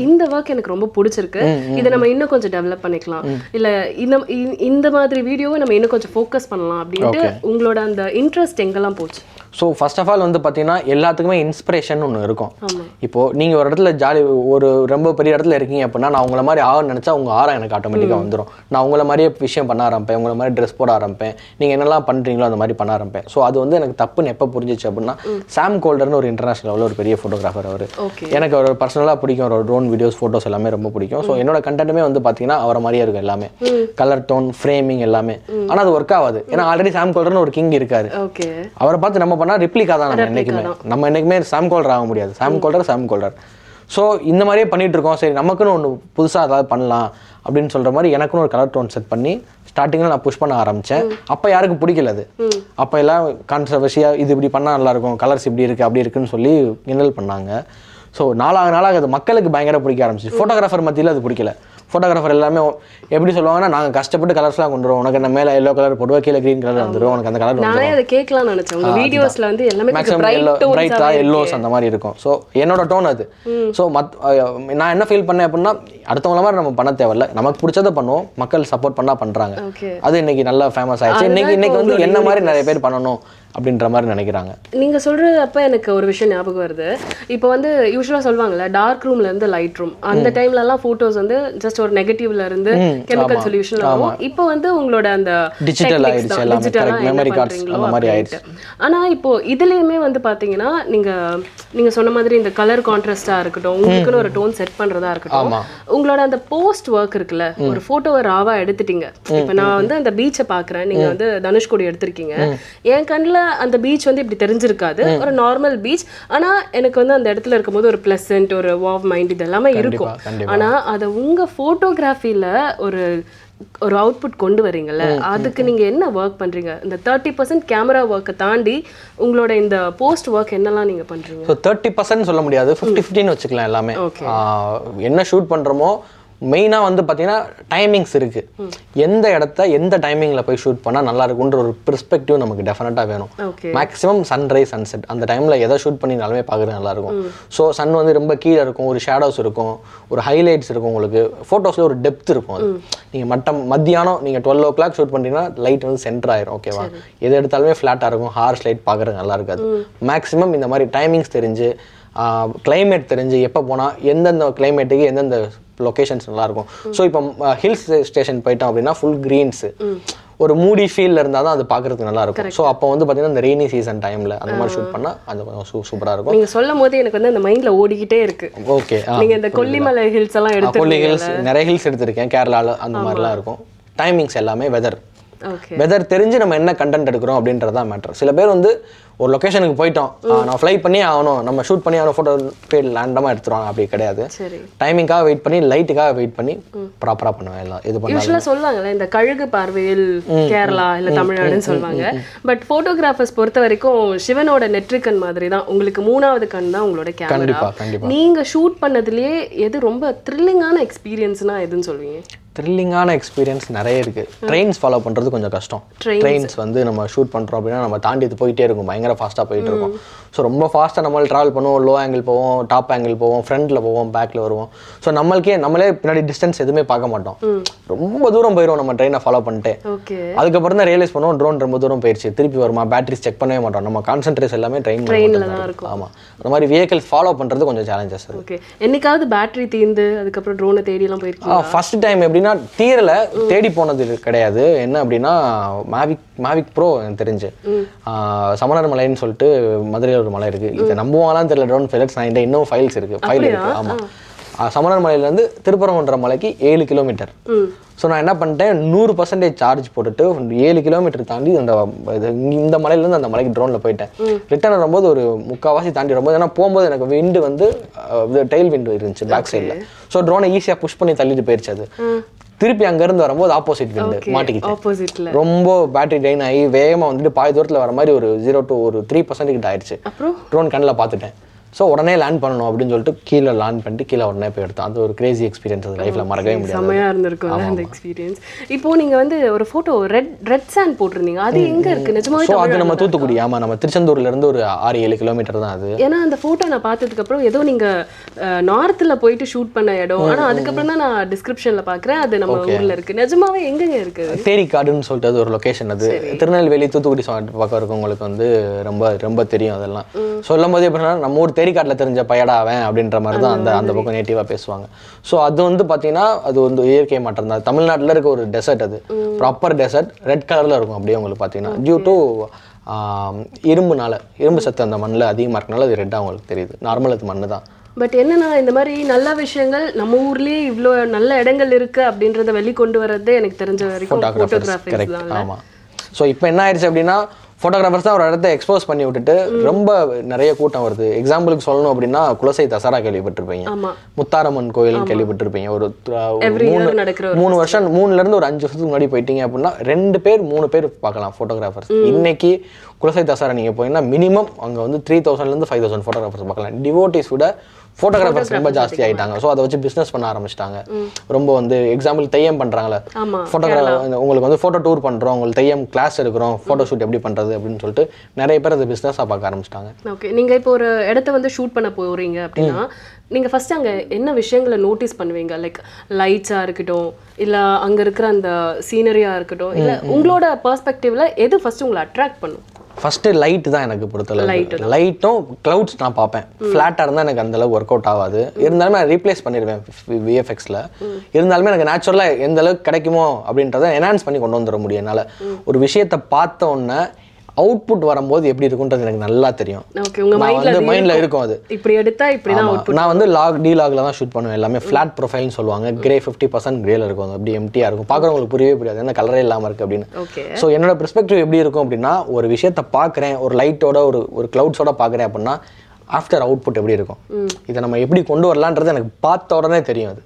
இந்த ஒர்க் எனக்கு ரொம்ப பிடிச்சிருக்கு, இதை நம்ம இன்னும் கொஞ்சம் டெவலப் பண்ணிக்கலாம், இல்ல இந்த மாதிரி வீடியோவை நம்ம இன்னும் கொஞ்சம் ஃபோக்கஸ் பண்ணலாம் அப்படின்ட்டு உங்களோட அந்த இன்ட்ரெஸ்ட் எங்கெல்லாம் போச்சு? ஸோ ஃபர்ஸ்ட் ஆஃப் ஆல் வந்து பார்த்தீங்கன்னா எல்லாத்துக்குமே இன்ஸ்பிரேஷன் ஒன்று இருக்கும். இப்போது நீங்கள் ஒரு இடத்துல ஒரு ரொம்ப பெரிய இடத்துல இருக்கீங்க அப்படின்னா நான் உங்களை மாதிரி ஆகணும்னு நினச்சா உங்கள் ஆரம் எனக்கு ஆட்டோமேட்டிக்காக வந்துடும். நான் உங்களை மாதிரியே விஷயம் பண்ண ஆரம்பிப்பேன், உங்களை மாதிரி ட்ரெஸ் போட ஆரம்பிப்பேன், நீங்கள் என்னெல்லாம் பண்ணுறீங்களோ அந்த மாதிரி பண்ண ஆரம்பிப்பேன். ஸோ அது வந்து எனக்கு தப்புன்னு எப்போ புரிஞ்சிச்சு அப்படின்னா, சாம் கோல்டர்னு ஒரு இன்டர்நேஷனல் லெவலில் ஒரு பெரிய ஃபோட்டோகிராஃபர் அவர். எனக்கு அவர் பர்சனலாக பிடிக்கும், ஒரு ட்ரோன் வீடியோஸ் ஃபோட்டோஸ் எல்லாமே ரொம்ப பிடிக்கும். ஸோ என்னோட கண்டென்ட்டுமே வந்து பார்த்தீங்கன்னா அவரை மாதிரியே இருக்கும், எல்லாமே கலர் டோன் ஃப்ரேமிங் எல்லாமே. ஆனால் அது ஒர்க் ஆகாது, ஏன்னா ஆல்ரெடி சாம் கோல்டர்னு ஒரு கிங் இருக்காரு. அவரை பார்த்து நம்ம பண்ணால் ரிப்ளிகா தான். நம்ம என்னைக்குமே சாம் கோல்டர் ஆக முடியாது. சாம் கோல்டர். ஸோ இந்த மாதிரியே பண்ணிட்டு இருக்கோம். சரி நமக்குன்னு ஒன்று புதுசாக ஏதாவது பண்ணலாம் அப்படின்னு சொல்ற மாதிரி எனக்குன்னு ஒரு கலர் டோன் செட் பண்ணி ஸ்டார்டிங்கில் நான் புஷ் பண்ண ஆரம்பித்தேன். அப்போ யாருக்கும் பிடிக்கல அது. அப்போ எல்லாம் கான்ட்ரவர்சியாக இது இப்படி பண்ணால் நல்லாயிருக்கும், கலர்ஸ் இப்படி இருக்குது அப்படி இருக்குன்னு சொல்லி கிண்டல் பண்ணாங்க. ஸோ நாளாக அது மக்களுக்கு பயங்கர பிடிக்க ஆரம்பிச்சு. ஃபோட்டோகிராஃபர் மத்தியில் அது பிடிக்கல. ஃபோட்டோகிராஃபர் எல்லாமே எப்படி சொல்லுவாங்கன்னா, நாங்கள் கஷ்டப்பட்டு கலர்ஸ்லாம் கொண்டு வருவோம், உனக்கு என்ன மேலே எல்லோ கலர் போடுவோம், கீழே க்ரீன் கலர் வந்துடும், உனக்கு அந்த கலர் நானே அதை கேட்கலாம்னு நினச்சேன். உங்கள் வீடியோஸில் வந்து எல்லாமே பிரைட்டாக எல்லோஸ் அந்த மாதிரி இருக்கும். ஸோ என்னோட டோன் அது. ஸோ நான் என்ன ஃபீல் பண்ணேன் அப்படின்னா, அடுத்தவங்கள மாதிரி நம்ம பண்ண தேவையில்ல, நமக்கு பிடிச்சதை பண்ணுவோம், மக்கள் சப்போர்ட் பண்ணால் பண்ணுறாங்க. அது இன்னைக்கு நல்லா ஃபேமஸ் ஆயிடுச்சு. இன்னைக்கு வந்து என்ன மாதிரி நிறைய பேர் பண்ணணும் அப்படின்ற மாதிரி நினைக்கிறாங்க. நீங்கள் சொல்கிறப்ப எனக்கு ஒரு விஷயம் ஞாபகம் வருது. இப்போ வந்து யூஸ்வலாக சொல்லுவாங்கல்ல, டார்க் ரூம்லேருந்து லைட் ரூம், அந்த டைம்லலாம் ஃபோட்டோஸ் வந்து ஜஸ்ட் ஒரு நெகட்டிவ்ல இருந்து கெமிக்கல் சொல்யூஷன் ஆகும். இப்போ வந்து உங்களோட அந்த டிஜிட்டல் ஆயிடுச்சு, எல்லாமே மெமரி கார்ட்ஸ் அந்த மாதிரி ஆயிடுச்சு. ஆனால் இப்போ இதுலேயுமே வந்து பார்த்தீங்கன்னா நீங்கள் சொன்ன மாதிரி இந்த கலர் கான்ட்ராஸ்டாக இருக்கட்டும், உங்களுக்குன்னு ஒரு டோன் செட் பண்ணுறதா இருக்கட்டும், உங்களோட அந்த போஸ்ட் ஒர்க் இருக்குல்ல, ஒரு ஃபோட்டோவை ராவாக எடுத்துட்டீங்க. இப்போ நான் வந்து அந்த பீச்சை பார்க்குறேன், நீங்கள் வந்து தனுஷ்கோடி எடுத்திருக்கீங்க. என் கண்ணில் அந்த பீச் வந்து இப்படி தெரிஞ்சிருக்காது, ஒரு நார்மல் பீச். ஆனா எனக்கு வந்து அந்த இடத்துல இருக்கும்போது ஒரு பிளசன்ட், ஒரு வாவ் மைண்ட் இது எல்லாமே இருக்கும். ஆனா அதை உங்க போட்டோகிராஃபில ஒரு அவுட்புட் கொண்டு வரீங்கல்ல, அதுக்கு நீங்க என்ன ஒர்க் பண்றீங்க? இந்த 30% கேமரா ஒர்க்கை தாண்டி உங்களோட இந்த போஸ்ட் ஒர்க் என்னெல்லாம் நீங்க பண்றீங்க? 30% சொல்ல முடியாது, 50-50 வச்சுக்கலாம். எல்லாமே என்ன ஷூட் பண்றோமோ மெயினாக வந்து பார்த்தீங்கன்னா டைமிங்ஸ் இருக்குது. எந்த இடத்த எந்த டைமிங்கில் போய் ஷூட் பண்ணால் நல்லா இருக்குன்ற ஒரு பெர்ஸ்பெக்டிவ் நமக்கு டெஃபினட்டாக வேணும். மேக்ஸிமம் சன்ரைஸ் சன்செட் அந்த டைமில் எதை ஷூட் பண்ணினாலுமே பார்க்குறது நல்லாயிருக்கும். ஸோ சன் வந்து ரொம்ப கீழே இருக்கும், ஒரு ஷேடோஸ் இருக்கும், ஒரு ஹைலைட்ஸ் இருக்கும், உங்களுக்கு ஃபோட்டோஸில் ஒரு டெப்த் இருக்கும். அது நீங்கள் மத்தியானம் நீங்கள் 12 o'clock ஷூட் பண்ணுறீங்கன்னா லைட் வந்து சென்டர் ஆயிரும். ஓகேவா, எது எடுத்தாலுமே ஃப்ளாட்டாக இருக்கும், ஹார்ஷ் லைட் பார்க்குறது நல்லா இருக்காது. மேக்ஸிமம் இந்த மாதிரி டைமிங்ஸ் தெரிஞ்சு கிளைமேட் தெரிஞ்சு எப்போ போனால் எந்தெந்த கிளைமேட்டுக்கு எந்தெந்த லொக்கேஷன்ஸ் நல்லாயிருக்கும். ஸோ இப்போ ஹில்ஸ் ஸ்டேஷன் போயிட்டோம் அப்படின்னா ஃபுல் க்ரீன்ஸு, ஒரு மூடி ஃபீல்ல இருந்தால் தான் அது பார்க்குறதுக்கு நல்லா இருக்கும். ஸோ அப்போ வந்து பார்த்தீங்கன்னா இந்த ரெய்னி சீசன் டைமில் அந்த மாதிரி ஷூட் பண்ணால் அது கொஞ்சம் சூப்பராக இருக்கும். நீங்கள் சொல்லும் போது எனக்கு வந்து அந்த மைண்டில் ஓடிக்கிட்டே இருக்கு. ஓகே, நீங்கள் இந்த கொல்லிமலை ஹில்ஸ் எல்லாம் எடுத்து, கொல்லி ஹில்ஸ் நிறைய ஹில்ஸ் எடுத்திருக்கேன் கேரளாவில், அந்த மாதிரிலாம் இருக்கும். டைமிங்ஸ் எல்லாமே வெதர் தெரிஞ்சு நம்ம என்ன கண்டென்ட் எடுக்கிறோம் அப்படின்றதான் மேட்டர். சில பேர் வந்து ஒரு லொக்கேஷனுக்கு போயிட்டோம், நான் ஃப்ளை பண்ணி ஆகணும், நம்ம ஷூட் பண்ணி ஆகணும், ஃபோட்டோ போய் லேண்டமாக எடுத்துருவாங்க. அப்படி கிடையாது. டைமிங்காக வெயிட் பண்ணி, லைட்டுக்காக வெயிட் பண்ணி ப்ராப்பராக பண்ணுவேன். எல்லாம் இது பண்ணி சொல்லுவாங்கல்ல, இந்த கழுகு பார்வையில் கேரளா இல்லை தமிழ்நாடுன்னு சொல்லுவாங்க. பட் ஃபோட்டோகிராஃபர்ஸ் பொறுத்த வரைக்கும் சிவனோட நெற்றிக்கண் மாதிரி தான், உங்களுக்கு 3வது கண் தான் உங்களோட கேமரா. நீங்க ஷூட் பண்ணதுலேயே எது ரொம்ப த்ரில்லிங்கான எக்ஸ்பீரியன்ஸ்னா எதுன்னு சொல்லுவீங்க? த்ரில்லிங்கான எக்ஸ்பீரியன்ஸ் நிறைய இருக்குது. ட்ரெயின்ஸ் ஃபாலோ பண்ணுறது கொஞ்சம் கஷ்டம். ட்ரெயின்ஸ் வந்து நம்ம ஷூட் பண்ணுறோம் அப்படின்னா நம்ம தாண்டி போயிட்டே இருக்கும், பயங்கர ஃபாஸ்ட்டாக போயிட்டு இருக்கும். ஸோ ரொம்ப ஃபாஸ்ட்டாக நம்மள ட்ராவல் பண்ணுவோம், லோ ஆங்கிள் போவோம், டாப் ஆங்கிள் போவோம், ஃப்ரண்ட்டில் போவோம், பேக்கில் வருவோம். ஸோ நம்மளே பின்னாடி டிஸ்டன்ஸ் எதுவுமே பார்க்க மாட்டோம், ரொம்ப தூரம் போயிடுவோம் நம்ம ட்ரெயினை ஃபாலோ பண்ணிட்டு. அதுக்கப்புறம் தான் ரியலைஸ் பண்ணுவோம் ட்ரோன் ரொம்ப தூரம் போயிடுச்சு, திருப்பி வருமா, பேட்டரிஸ் செக் பண்ணவே மாட்டோம், நம்ம கான்சென்ட்ரேஷன் எல்லாமே ட்ரெயினில் தான் இருக்கும். ஆமாம், அந்த மாதிரி வெஹிக்கிள்ஸ் ஃபாலோ பண்ணுறது கொஞ்சம் சேலஞ்சஸ் இருக்குது. என்னைக்காவது பேட்டரி தீர்ந்து அதுக்கப்புறம் ட்ரோனை தேடிலாம் போயிருக்கோம்? ஃபர்ஸ்ட் டைம் எப்படின்னா தீரல, தேடி போனது கிடையாது. என்ன அப்படின்னா மேவிக் ப்ரோ எனக்கு தெரிஞ்சு சமணர் மலைன்னு சொல்லிட்டு மதுரையில் ஒரு மலை இருக்குது. இதை நம்புவாங்களான்னு தெரியல, ட்ரோன் ஃபைலட்ஸ் நான் இன்னும் ஃபைல்ஸ் இருக்குது, ஃபைல் இருக்குது. ஆமாம், சமணர் மலையிலேருந்து திருப்பரங்குன்ற மலைக்கு 7 கிலோமீட்டர். ஸோ நான் என்ன பண்ணிட்டேன், 100% சார்ஜ் போட்டுட்டு 7 கிலோமீட்டர் தாண்டி இந்த மலையிலேருந்து அந்த மலைக்கு ட்ரோனில் போயிட்டேன். ரிட்டர்ன் வரும்போது ஒரு 3/4 தாண்டி வரும்போது, ஏன்னா போகும்போது எனக்கு விண்டு வந்து டெயில் விண்டு இருந்துச்சு பேக் சைடில். ஸோ ட்ரோனை ஈஸியாக புஷ் பண்ணி தள்ளிட்டு போயிடுச்சு. அது திருப்பி அங்கேருந்து வரும்போது ஆப்போசிட் விண்டு மாட்டிக்கிட்டேன். ரொம்ப பேட்டரி ட்ரெயின் ஆகி வேகமாக வந்துட்டு பாதி தூரத்தில் வர மாதிரி ஒரு 0 to 3% கிட்ட ஆயிடுச்சு. ட்ரோன் கண்ணில் பார்த்துட்டேன். ஸோ உடனே லேண்ட் பண்ணணும் அப்படின்னு சொல்லிட்டு கீழே லேண்ட் பண்ணிட்டு கீழே உடனே போய் எடுத்தோம். அது ஒரு கிரேசி எக்ஸ்பீரியன்ஸ், அது லைஃப்ல மறக்கவே முடியாது. செம்மையாக இருந்திருக்கும் அந்த எக்ஸ்பீரியன்ஸ். இப்போ நீங்க வந்து ஒரு ஃபோட்டோ ரெட் சாண்ட் போட்டிருந்தீங்க, அது எங்க இருக்கு நிஜமாவே? ஸோ அது நம்ம தூத்துக்குடி, ஆமாம், நம்ம திருச்செந்தூர்ல இருந்து ஒரு 6-7 கிலோமீட்டர் தான் அது. ஏன்னா அந்த ஃபோட்டோ நான் பார்த்ததுக்கு அப்புறம் ஏதோ நீங்க நார்த்தில் போயிட்டு ஷூட் பண்ண இடம், ஆனால் அதுக்கப்புறம் தான் நான் டிஸ்கிரிப்ஷனில் பார்க்குறேன் அது நம்ம ஊரில் இருக்கு. நிஜமாவே எங்கெங்க இருக்கு? தேரிக்காடுன்னு சொல்லிட்டு அது ஒரு லொக்கேஷன். அது திருநெல்வேலி தூத்துக்குடி பக்கம் இருக்கவங்களுக்கு வந்து ரொம்ப ரொம்ப தெரியும். அதெல்லாம் சொல்லும் போது எப்படின்னா நம்ம ஊர் தேரிக்காட்டில் தெரிஞ்ச பையடாவேன் அப்படின்ற மாதிரி தான் அந்த பக்கம் நேட்டிவாக பேசுவாங்க. ஸோ அது வந்து பார்த்தீங்கன்னா அது வந்து இயற்கை மாற்றம் தான். தமிழ்நாட்டில் இருக்க ஒரு டெசர்ட், அது ப்ராப்பர் டெசர்ட், ரெட் கலரில் இருக்கும் அப்படியே உங்களுக்கு பார்த்தீங்கன்னா. டியூ டு இரும்பு சத்து அந்த மண்ணில் அதிகமாக இருக்கனால அது ரெட்டாக உங்களுக்கு தெரியுது. நார்மல் அது மண்ணு தான். பட் என்னன்னா இந்த மாதிரி நல்ல விஷயங்கள் நம்ம ஊர்லேயே இவ்வளோ நல்ல இடங்கள் இருக்கு அப்படின்றத வெளிக்கொண்டு வர்றதே எனக்கு தெரிஞ்ச வரைக்கும் ஃபோட்டோகிராஃபி தான். ஆமாம். ஸோ இப்போ என்ன ஆயிடுச்சு அப்படின்னா, ஃபோட்டோகிராஃபர்ஸ் தான் ஒரு இடத்த எக்ஸ்போஸ் பண்ணி விட்டுட்டு ரொம்ப நிறைய கூட்டம் வருது. எக்ஸாம்பிளுக்கு சொல்லணும் அப்படின்னா, குலசை தசரா கேள்விப்பட்டிருப்பீங்க, முத்தாரம்மன் கோயில் கேள்விப்பட்டிருப்பீங்க. ஒரு 3 வருஷம் 3லேருந்து ஒரு 5 வருஷத்துக்கு முன்னாடி போயிட்டீங்க அப்படின்னா 2 பேர் 3 பேர் பார்க்கலாம் ஃபோட்டோகிராஃபர்ஸ். இன்னைக்கு குலசை தசரா நீங்கள் போயிங்கன்னா மினிமம் அங்கே வந்து 3000லேருந்து 5000 ஃபோட்டோகிராஃபர்ஸ் பார்க்கலாம். டிவோட்டிஸ் விட ஃபோட்டோகிராஃபர்ஸ் ரொம்ப ஜாஸ்தி ஆகிட்டாங்க. ஸோ அதை வச்சு பிஸ்னஸ் பண்ண ஆரம்பிச்சிட்டாங்க. ரொம்ப வந்து எக்ஸாம்பிள் தெய்யம் பண்ணுறாங்களே, உங்களுக்கு வந்து ஃபோட்டோ டூர் பண்ணுறோம், உங்களுக்கு தெய்யம் கிளாஸ் எடுக்கிறோம், ஃபோட்டோ ஷூட் எப்படி பண்ணுறது அப்படின்னு சொல்லிட்டு நிறைய பேர் அதை பிஸ்னஸாக பார்க்க ஆரம்பிச்சிட்டாங்க. ஓகே, நீங்கள் இப்போ ஒரு இடத்த வந்து ஷூட் பண்ண போகிறீங்க அப்படின்னா நீங்கள் ஃபஸ்ட்டு அங்கே என்ன விஷயங்களை நோட்டீஸ் பண்ணுவீங்க? லைக் லைட்ஸாக இருக்கட்டும், இல்லை அங்கே இருக்கிற அந்த சீனரியாக இருக்கட்டும், இல்லை உங்களோட பர்ஸ்பெக்டிவில் எது ஃபஸ்ட்டு உங்களை அட்ராக்ட் பண்ணும்? ஃபஸ்ட்டு லைட்டு தான் எனக்கு பொறுத்தளவு. லைட்டும் க்ளவுட்ஸ் நான் பார்ப்பேன். ஃப்ளாட்டாக இருந்தால் எனக்கு அந்தளவுக்கு ஒர்க் அவுட் ஆகாது. இருந்தாலுமே நான் ரீப்ளேஸ் பண்ணிடுவேன் விஎஃப்எக்ஸில். இருந்தாலுமே எனக்கு நேச்சுரலாக எந்த அளவுக்கு கிடைக்குமோ அப்படின்றத என்ஹான்ஸ் பண்ணி கொண்டு வந்துட முடியும் என்னால். ஒரு விஷயத்தை பார்த்த உடனே அவுட்புட் வரும்போது எப்படி இருக்குன்றது எனக்கு நல்லா தெரியும். மைண்ட்ல இருக்கும். அது இப்படி எடுத்தா இப்படி தான் அவுட்புட். நான் வந்து லாக்ல தான் ஷூட் பண்ணுவேன். எல்லாமே ஃபிளாட் ப்ரொஃபைல்னு சொல்லுவாங்க. கிரே 50% கிரேல இருக்கும். அப்படி எம்டியா இருக்கும். பார்க்குறவங்களுக்கு புரியவே புரியாது என்ன கலரே இல்லாமல் இருக்கு அப்படின்னு. ஸோ என்னோட பெர்ஸ்பெக்டிவ் எப்படி இருக்கும் அப்படின்னா, ஒரு விஷயத்தை பார்க்குறேன், ஒரு லைட்டோட ஒரு கிளவுட்ஸோட பார்க்குறேன் அப்படின்னா ஆஃப்டர் அவுட்புட் எப்படி இருக்கும், இதை நம்ம எப்படி கொண்டு வரலான்றது எனக்கு பார்த்த உடனே தெரியும்.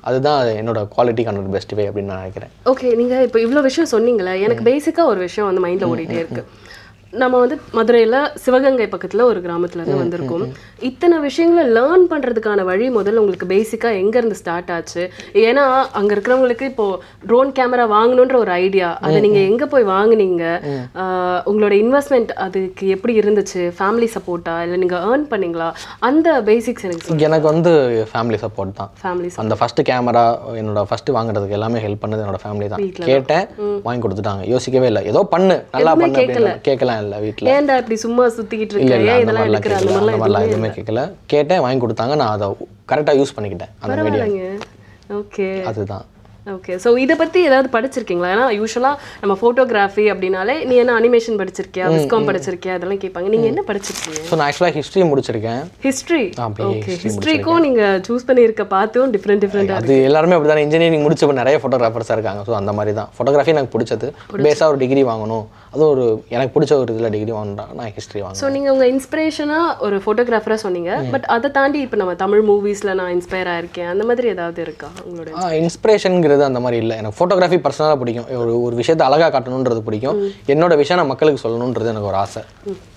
அதுதான் என்னோட குவாலிட்டிக்கான பெஸ்ட் வே அப்படின்னு நான் நினைக்கிறேன். ஓகே, நீங்கள் இப்போ இவ்வளோ விஷயம் சொன்னீங்களே, எனக்கு பேசிக்காக ஒரு விஷயம் வந்து மைண்டில் ஓடிட்டே இருக்கு. நம்ம வந்து மதுரையில் சிவகங்கை பக்கத்தில் ஒரு கிராமத்துலேருந்து வந்திருக்கோம். இத்தனை விஷயங்களை லேர்ன் பண்ணுறதுக்கான வழி முதல்ல உங்களுக்கு பேசிக்காக எங்கேருந்து ஸ்டார்ட் ஆச்சு? ஏன்னா அங்கே இருக்கிறவங்களுக்கு இப்போது ட்ரோன் கேமரா வாங்கணுன்ற ஒரு ஐடியா, அதை நீங்கள் எங்கே போய் வாங்குனீங்க? உங்களோட இன்வெஸ்ட்மெண்ட் அதுக்கு எப்படி இருந்துச்சு? ஃபேமிலி சப்போர்ட்டா இல்லை நீங்கள் ஏர்ன் பண்ணீங்களா? அந்த பேசிக்ஸ் எனக்கு வந்து ஃபேமிலி சப்போர்ட் தான். அந்த ஃபஸ்ட்டு கேமரா என்னோட ஃபஸ்ட்டு வாங்குறதுக்கு எல்லாமே ஹெல்ப் பண்ணது என்னோட ஃபேமிலி தான். கேட்டேன், வாங்கி கொடுத்துட்டாங்க. யோசிக்கவே இல்லை, ஏதோ பண்ணு, நல்லா பண்ணு, கேட்கலாம் இல்லை வீட்டில். ஏன்டா இப்படி சும்மா சுற்றிக்கிட்டு இருக்கீங்க, இதெல்லாம் எடுக்கிற அந்த மாதிரிலாம் எதுவுமே கேட்கல. கேட்டேன், வாங்கி கொடுத்தாங்க. நான் அதை கரெக்டாக யூஸ் பண்ணிக்கிட்டேன் அந்த மீடியா. ஓகே, அதுதான். ஓகே, ஸோ இதை பற்றி ஏதாவது படிச்சிருக்கீங்களா? ஏன்னா யூஸ்வலாக நம்ம ஃபோட்டோகிராஃபி அப்படின்னாலே நீ என்ன அனிமேஷன் படிச்சிருக்கியா, விஸ்காம் படிச்சிருக்கியா, அதெல்லாம் கேட்பாங்க. நீங்கள் என்ன படிச்சிருக்கீங்க? ஸோ நான் ஆக்சுவலாக ஹிஸ்ட்ரி முடிச்சிருக்கேன். ஹிஸ்ட்ரி? ஓகே, ஹிஸ்ட்ரிக்கும் நீங்கள் சூஸ் பண்ணியிருக்க பார்த்தும் டிஃப்ரெண்ட்டாக அது எல்லாருமே அப்படி தான். இன்ஜினியரிங் முடிச்ச நிறைய ஃபோட்டோகிராஃபர்ஸாக இருக்காங்க. ஸோ அந்த மாதிரி தான் ஃபோட்டோகிராஃபி எனக்கு பிடிச்சது. பேஸாக ஒரு டிகிரி வாங்கணும், அதுவும் ஒரு எனக்கு பிடிச்ச ஒரு இதில் டிகிரி வாங்கினா நான் ஹிஸ்ட்ரி வாங்க. ஸோ நீங்கள் உங்கள் இன்ஸ்பிரேஷனாக ஒரு ஃபோட்டோகிராஃபராக சொன்னீங்க. பட் அதை தாண்டி இப்போ நம்ம தமிழ் மூவிஸில் நான் இன்ஸ்பயர் ஆயிருக்கேன், அந்த மாதிரி ஏதாவது இருக்கா உங்களோட? இன்ஸ்பிரேஷனுங்கிறது அந்த மாதிரி இல்லை. எனக்கு ஃபோட்டோகிராஃபி பர்சனலாக பிடிக்கும். ஒரு விஷயத்தை அழகாக காட்டணுன்றது பிடிக்கும். என்னோட விஷயம் நான் மக்களுக்கு சொல்லணுன்றது எனக்கு ஒரு ஆசை.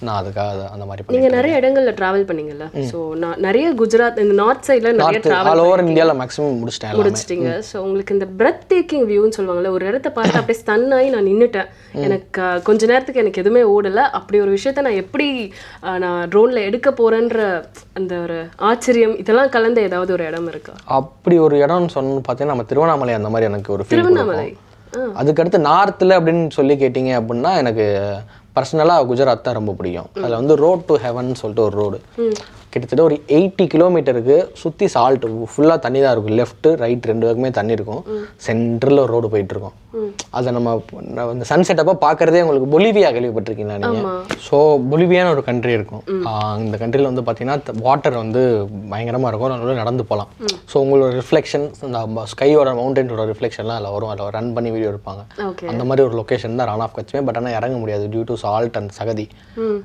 நான் அதுக்காக அந்த மாதிரி. நீங்கள் நிறைய இடங்களில் ட்ராவல் பண்ணீங்கல்ல? ஸோ நான் நிறைய குஜராத் இந்த நார்த் சைடில் நிறைய ட்ராவல் ஆல் ஓவர் இந்தியாவில் மேக்ஸிமம் முடிச்சிட்டீங்க. ஸோ உங்களுக்கு இந்த பிரெத் டேக்கிங் வியூன்னு சொல்லுவாங்கல்ல, ஒரு இடத்த பார்த்து அப்படியே ஸ்டன் ஆகி நான் நின்றுட்டேன், எனக்கு கொஞ்ச நேரத்துக்கு எனக்கு எதுவுமே ஓடலை, அப்படி ஒரு விஷயத்த நான் எப்படி நான் ட்ரோனில் எடுக்க போகிறேன்ற அந்த ஒரு ஆச்சரியம் இதெல்லாம் கலந்த ஏதாவது ஒரு இடம் இருக்கா? அப்படி ஒரு இடம்னு சொன்னு பார்த்தீங்கன்னா நம்ம திருவண்ணாமலை அந்த மாதிரி எனக்கு ஒரு திருவண்ணாமலை. அதுக்கடுத்து நார்த்தில் அப்படின்னு சொல்லி கேட்டிங்க அப்படின்னா எனக்கு பர்சனலாக குஜராத் தான் ரொம்ப பிடிக்கும். அதில் வந்து ரோட் டு ஹெவன் சொல்லிட்டு ஒரு ரோடு, கிட்டத்தட்ட ஒரு 80 கிலோமீட்டருக்கு சுற்றி சால்ட் ஃபுல்லாக தண்ணி தான் இருக்கும், லெஃப்ட் ரைட் ரெண்டு பக்கமே தண்ணி இருக்கும், சென்டரில் ஒரு ரோடு போயிட்டுருக்கோம். அதை நம்ம இந்த சன்செட் அப்போ பார்க்குறதே உங்களுக்கு பொலிவியா கேள்விப்பட்டிருக்கீங்களா நீங்கள்? ஸோ பொலிவியான்னு ஒரு கண்ட்ரி இருக்கும். இந்த கண்ட்ரியில் வந்து பார்த்தீங்கன்னா வாட்டர் வந்து பயங்கரமாக இருக்கும், நல்லா நடந்து போகலாம். ஸோ உங்களோட ரிஃப்ளெக்ஷன் இந்த ஸ்கையோட மவுண்டனோட ரிஃப்ளெக்ஷன்லாம் அதில் வரும், அதில் ரன் பண்ணி வீடியோ எடுப்பாங்க. அந்த மாதிரி ஒரு லொக்கேஷன் தான் ரான் ஆஃப் கட்ச்மே. பட் ஆனால் இறங்க முடியாது டியூ டு சால்ட் அண்ட் சகதி.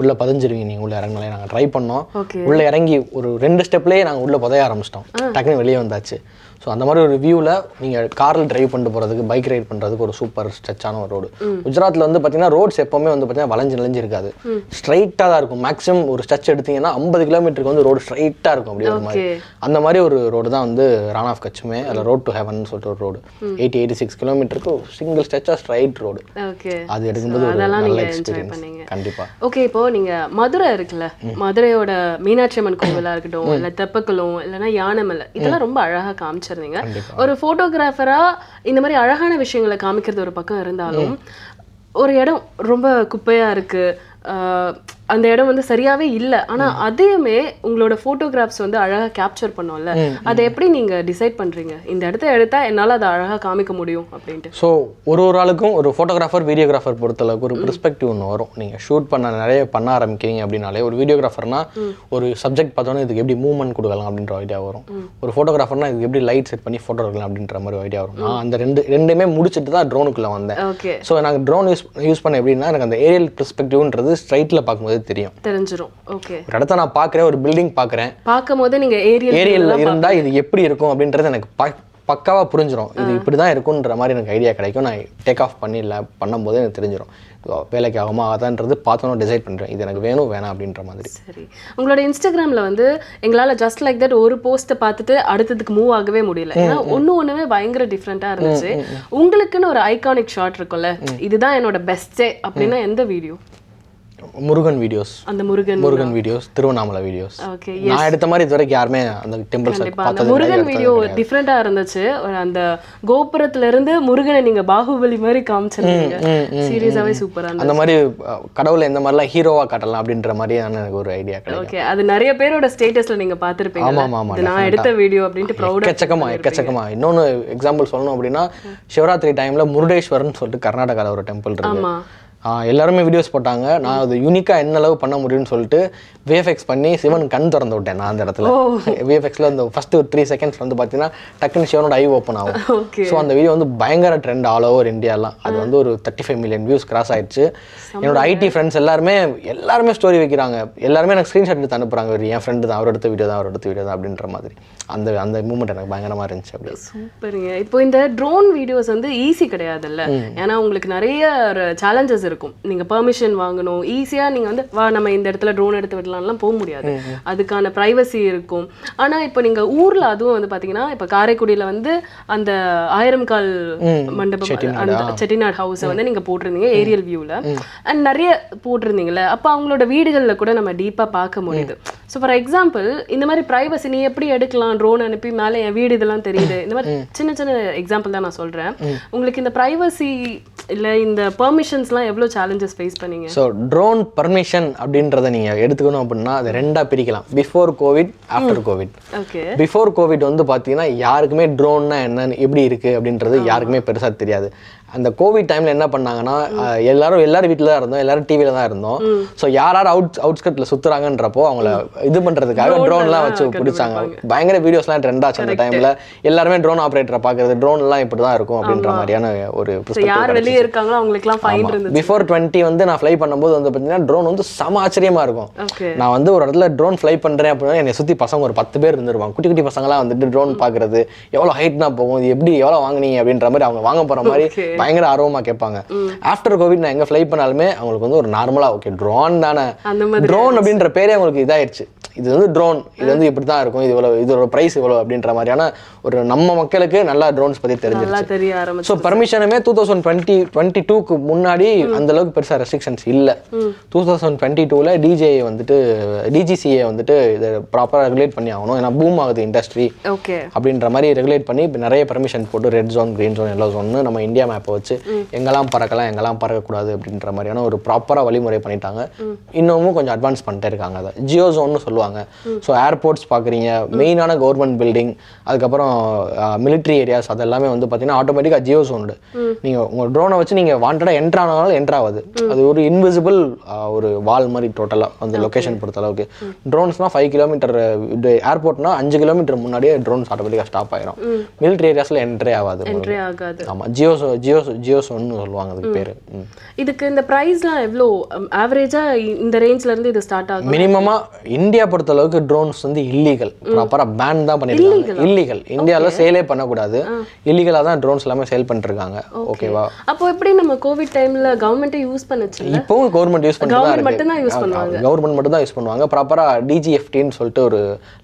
உள்ளே பதிஞ்சிருவீங்க நீங்கள் உள்ளே இறங்கலாம். நாங்கள் ட்ரை பண்ணோம், உள்ளே இறங்கி ஒரு 2 ஸ்டெப்லேயே நாங்கள் உள்ளே புதைய ஆரம்பிச்சிட்டோம், டக்குன்னு வெளியே வந்தாச்சு. ஸோ அந்த மாதிரி ஒரு வியூவில் நீங்கள் காரில் ட்ரைவ் பண்ணிட்டு போகிறதுக்கு, பைக் ரைட் பண்ணுறதுக்கு ஒரு சூப்பர் ஸ்ட்ரெச்சான ஒரு ரோடு. குஜராத்தில் வந்து பார்த்தீங்கன்னா ரோட்ஸ் எப்போவுமே வந்து பார்த்தீங்கன்னா வளைஞ்சு இருக்காது, ஸ்ட்ரைட்டாக தான் இருக்கும். மேக்ஸிமம் ஒரு ஸ்ட்ரெச் எடுத்தீங்கன்னா 50 கிலோமீட்டருக்கு வந்து ரோடு ஸ்ட்ரைட்டாக இருக்கும் அப்படி ஒரு மாதிரி. அந்த மாதிரி ஒரு ரோடு தான் வந்து ரான் ஆஃப் கட்ச்மே. அதில் ரோட் டு ஹெவன் சொல்லிட்டு ஒரு ரோடு 86 கிலோமீட்டருக்கு சிங்கிள் ஸ்ட்ரெச்சாக ஸ்ட்ரைட் ரோடு. அது எடுக்கும்போது ஒரு நல்ல எக்ஸ்பீரியன்ஸ் கண்டிப்பாக. ஓகே, இப்போ நீங்கள் மதுரை இருக்குல்ல, மதுரையோட மீனாட்சி அம்மன் கோவிலாக இருக்கட்டும், இல்லை தெப்பக்குளம், இல்லைன்னா யானைமலை, இதெல்லாம் ரொம்ப அழகாக காமிச்சிருந்தீங்க. ஒரு போட்டோகிராஃபரா இந்த மாதிரி அழகான விஷயங்களை காமிக்கிறது ஒரு பக்கம் இருந்தாலும், ஒரு இடம் ரொம்ப குப்பையா இருக்கு, அந்த இடம் வந்து சரியாவே இல்லை, ஆனா அதையுமே உங்களோட போட்டோகிராஃப்ஸ் வந்து அழகா கேப்சர் பண்ணோம்ல, அதை எப்படி நீங்க டிசைட் பண்றீங்க இந்த இடத்த எடுத்தா என்னால அதை அழகா காமிக்க முடியும் அப்படின்ட்டு? ஸோ ஒரு ஆளுக்கும் ஒரு ஃபோட்டோகிராஃபர் வீடியோகிராஃபர் பொறுத்தளவுக்கு ஒரு பெர்ஸ்பெக்டிவ் ஒன்று வரும். நீங்கள் ஷூட் நிறைய பண்ண ஆரம்பிக்கிறீங்க அப்படின்னாலே, ஒரு வீடியோகிராஃபர்னா ஒரு சப்ஜெக்ட் பார்த்தோன்னா இதுக்கு எப்படி மூவ்மெண்ட் கொடுக்கலாம் அப்படின்ற ஐடியா வரும். ஒரு ஃபோட்டோகிராஃபர்னா இதுக்கு எப்படி லைட் செட் பண்ணி ஃபோட்டோ எடுக்கலாம் அப்படின்ற மாதிரி ஐடியா வரும். நான் அந்த ரெண்டுமே முடிச்சுட்டு தான் ட்ரோனுக்குள்ளே வந்தேன். ஸோ எனக்கு ட்ரோன் யூஸ் பண்ண எப்படின்னா, எனக்கு அந்த ஏரியல் பெர்ஸ்பெக்டிவ்ன்றது ஸ்ட்ரைட்டில் பார்க்கும்போது தெரிஞ்சிரும். ஓகே, ஒரு இடத்த நான் பார்க்குறேன், ஒரு பில்டிங் பார்க்குறேன், பார்க்கும்போது நீங்கள் ஏரியல்ல இருந்தால் இது எப்படி இருக்கும் அப்படின்றது எனக்கு பக்காவாக புரிஞ்சிடும். இது இப்படி தான் இருக்குன்ற மாதிரி எனக்கு ஐடியா கிடைக்கும். நான் டேக் ஆஃப் பண்ணும்போது எனக்கு தெரிஞ்சிடும் வேலைக்கு ஆகுமா அதான்றது பார்த்தோன்னா டிசைட் பண்ணுறேன், இது எனக்கு வேணும் வேணாம் அப்படின்ற மாதிரி. சரி, உங்களோட இன்ஸ்டாகிராமில் வந்து எங்களால் ஜஸ்ட் லைக் தட் ஒரு போஸ்ட்டை பார்த்துட்டு அடுத்ததுக்கு மூவ் ஆகவே முடியல. ஏன்னா ஒன்றுமே பயங்கர டிஃப்ரெண்ட்டாக இருந்துச்சு. உங்களுக்குன்னு ஒரு ஐகானிக் ஷாட் இருக்கும்ல, இதுதான் என்னோட பெஸ்ட்டே அப்படின்னா எந்த வீடியோ? முருகன் வீடியோஸ். அந்த Murugan videos, Tiruvannamalai videos. Okay, நான் எடுத்த மாதிரி இதுவரைக்கும் யாருமே அந்த டெம்பிள்ஸ் பார்த்தது முருகன் வீடியோ டிஃபரெண்டா இருந்துச்சு. அந்த கோபுரத்துல இருந்து முருகனை நீங்க பாகுபலி மாதிரி காமிச்சிருந்தீங்க, சீரியஸாவே சூப்பரா இருந்துச்சு. அந்த மாதிரி கடவுளை இந்த மாதிரிலாம் ஹீரோவா காட்டலாம் அப்படின்ற மாதிரி எனக்கு ஒரு ஐடியா கிடைக்கும். ஓகே, அது நிறைய பேரோட ஸ்டேட்டஸ்ல நீங்க பார்த்திருப்பீங்க. ஆமா, நான் எடுத்த வீடியோ அப்படினு ப்ரௌடா எக்கச்சக்கமா. இன்னொன்னு எக்ஸாம்பிள் சொல்லணும் அப்படின்னா, சிவராத்திரி டைம்ல முருடேஸ்வரன் சொல்லிட்டு கர்நாடகால ஒரு டெம்பிள் இருக்கு. எல்லாருமே வீடியோஸ் போட்டாங்க. நான் அது யூனிக்காக என்ன அளவு பண்ண முடியும்னு சொல்லிட்டு விஎஃப்எக்ஸ் பண்ணி சிவன் கண் திறந்து விட்டேன். நான் அந்த இடத்துல விஎஃப்எக்ஸில் அந்த ஃபர்ஸ்ட் ஒரு 3 செகண்ட்ஸ் வந்து பார்த்தீங்கன்னா டக்குன்னு சிவனோட ஐ ஓப்பன் ஆகும். ஸோ அந்த வீடியோ வந்து பயங்கர ட்ரெண்ட் ஆல் ஓவர் இந்தியாலாம். அது வந்து ஒரு 35 மில்லியன் வியூஸ் கிராஸ் ஆயிடுச்சு. என்னோட ஐடி ஃப்ரெண்ட்ஸ் எல்லாருமே ஸ்டோரி வைக்கிறாங்க, எல்லாருமே எனக்கு ஸ்க்ரீன்ஷாட் எடுத்து அனுப்புறாங்க, என் ஃப்ரெண்டு தான், அவர் எடுத்த வீடியோ தான் அப்படின்ற மாதிரி. அந்த மூமெண்ட் எனக்கு பயங்கரமாக இருந்துச்சு. அப்படி சூப்பருங்க. இப்போ இந்த ட்ரோன் வீடியோஸ் வந்து ஈஸி கிடையாதுல்ல, ஏன்னா உங்களுக்கு நிறைய சேலஞ்சஸ் இருக்கும். நீங்க பெர்மிஷன் வாங்கணும், ஈஸியா நீங்க வந்து நம்ம இந்த இடத்துல ட்ரோன் எடுத்து விடலாம்லாம் போக முடியாது, அதுக்கான பிரைவசி இருக்கும். ஆனா இப்போ நீங்க ஊர்ல அதுவும் வந்து பாத்தீங்கன்னா, இப்போ காரைக்குடியில வந்து அந்த 1000 கால் மண்டபம், அந்த செட்டிநாடு ஹவுஸை வந்து நீங்க போட்டிருந்தீங்க ஏரியல் வியூல, அண்ட் நிறைய போட்டிருந்தீங்கல்ல, அப்போ அவங்களோட வீடுகளில் கூட நம்ம டீப்பா பார்க்க முடியுது. ஸோ ஃபார் எக்ஸாம்பிள் இந்த மாதிரி பிரைவசி நீ எப்படி எடுக்கலாம், ட்ரோன் அனுப்பி மேலே என் வீடு இதெல்லாம் தெரியுது, இந்த மாதிரி சின்ன எக்ஸாம்பிள் தான் நான் சொல்றேன். உங்களுக்கு இந்த பிரைவசி இல்லை இந்த பெர்மிஷன்ஸ்லாம் எவ்வளோ சேலஞ்சஸ் ஃபேஸ் பண்ணீங்க? ஸோ ட்ரோன் பர்மிஷன் அப்படின்றத நீங்கள் எடுத்துக்கணும் அப்படின்னா அதை 2ஆக பிரிக்கலாம், before Covid, after Covid. Okay, before Covid வந்து பார்த்தீங்கன்னா யாருக்குமே ட்ரோன்னா என்னன்னு எப்படி இருக்குது அப்படின்றது யாருக்குமே பெருசாக தெரியாது. அந்த கோவிட் டைமில் என்ன பண்ணாங்கன்னா, எல்லாரும் வீட்டில் தான் இருந்தோம், எல்லாரும் டிவியில் தான் இருந்தோம். ஸோ யார் அவுட்ஸ்கட்டில் சுற்றுறாங்கன்றப்போ அவங்கள இது பண்ணுறதுக்காக ட்ரோன்லாம் வச்சு பிடிச்சாங்க. பயங்கர வீடியோஸ்லாம் ட்ரெண்ட் ஆச்சு அந்த டைமில். எல்லாருமே ட்ரோன் ஆப்ரேட்டரை பார்க்குறது, ட்ரோன்லாம் இப்படி தான் இருக்கும் அப்படின்ற மாதிரியான ஒரு பிஃபோர் 20 வந்து நான் ஃப்ளை பண்ணும்போது வந்து பார்த்தீங்கன்னா ட்ரோன் வந்து செம ஆச்சரியமாக இருக்கும். நான் வந்து ஒரு இடத்துல ட்ரோன் ஃப்ளை பண்ணுறேன் அப்படின்னா என்னை சுற்றி பசங்க ஒரு 10 பேர் இருந்துருவாங்க. குட்டி குட்டி பசங்களாம் வந்துட்டு ட்ரோன் பார்க்குறது, எவ்வளோ ஹைட் தான் போகும், இது எப்படி எவ்வளோ வாங்கினீங்க அப்படின்ற மாதிரி அவங்க வாங்க போகிற மாதிரி பயங்கர ஆர்வமா கேட்பாங்க. ஆஃப்டர் கோவிட் நான் எங்க ஃப்ளை பண்ணாலுமே அவங்களுக்கு வந்து ஒரு நார்மலா ஓகே ட்ரோன் தானே, ட்ரோன் அப்படின்ற பேரே அவங்களுக்கு இதாயிடுச்சு. இது வந்து ட்ரோன், இது வந்து இப்படி தான் இருக்கும், இது இவ்வளோ, இதோட ப்ரைஸ் இவ்வளோ அப்படின்ற மாதிரியான ஒரு நம்ம மக்களுக்கு நல்லா ட்ரோன்ஸ் பற்றி தெரிஞ்சிருச்சு. ஸோ பர்மிஷனுமே 2022க்கு முன்னாடி அந்த அளவுக்கு பெருசாக ரெஸ்ட்ரிக்ஷன்ஸ் இல்லை. 2022ல டிஜிசிஏ வந்துட்டு இதை ப்ராப்பராக ரெகுலேட் பண்ணி ஆகணும், ஏன்னா பூம் ஆகுது இண்டஸ்ட்ரி அப்படின்ற மாதிரி ரெகுலேட் பண்ணி இப்போ நிறைய பர்மிஷன் போட்டு red zone, green zone, yellow zone நம்ம இந்தியா மேப் வச்சு எங்கெல்லாம் பறக்கலாம் எங்கெல்லாம் பறக்கக்கூடாது அப்படின்ற மாதிரியான ஒரு ப்ராப்பராக வழிமுறை பண்ணிட்டாங்க. இன்னமும் கொஞ்சம் அட்வான்ஸ் பண்ணிட்டே இருக்காங்க. அதை ஜியோ ஜோன்னு சொல்லுவாங்க. ஸோ ஏர்போர்ட்ஸ் பார்க்குறீங்க, மெயினான கவர்மெண்ட் பில்டிங், அதுக்கப்புறம் மிலிட்ரி ஏரியாஸ், அது எல்லாமே வந்து பார்த்தீங்கன்னா ஆட்டோமேட்டிக்காக ஜியோ ஜோன்டு. நீங்கள் உங்கள் ட்ரோனை வச்சு நீங்கள் வாண்டடாக என்ட்ரானாலும் என்ட்ராகுது. அது ஒரு இன்விசிபிள் ஒரு வால் மாதிரி டோட்டலாக அந்த லொக்கேஷன் பொறுத்த அளவுக்கு. ட்ரோன்ஸ்னால் 5 கிலோமீட்டர், ஏர்போர்ட்னா 5 கிலோமீட்டர் முன்னாடியே ட்ரோன்ஸ் ஆட்டோமேட்டிக்காக ஸ்டாப் ஆயிரும். மிலிட்ரி ஏரியாஸில் என்ட்ரே ஆகாது. ஆமாம், ஜியோசோன்னு சொல்லுவாங்க அதுக்கு பேர். இதுக்கு இந்த ப்ரைஸ்லாம் எவ்வளோ ஆவரேஜாக இந்த ரேஞ்ச்லேருந்து இது ஸ்டார்ட் ஆகும்? மினிமமாக இந்தியா பொறுத்த அளவுக்கு ட்ரோன்ஸ் வந்து இல்லீகல், ப்ராப்பராக பேன் தான் பண்ணிருக்காங்க. இல்லீகல், இந்தியாவில் சேலே பண்ணக்கூடாது. இல்லீகலாக தான் ட்ரோன்ஸ் எல்லாமே சேல் பண்ணிருக்காங்க. ஓகேவா? அப்போ எப்படி நம்ம கோவிட் டைமில் கவர்மெண்ட்டே யூஸ் பண்ணுச்சு? இப்போவும் கவர்மெண்ட் யூஸ் பண்ணுறாங்க. கவர்மெண்ட் மட்டும் தான் யூஸ் பண்ணுவாங்க. ப்ராப்பராக டிஜிஎஃப்டின்னு சொல்லிட்டு ஒரு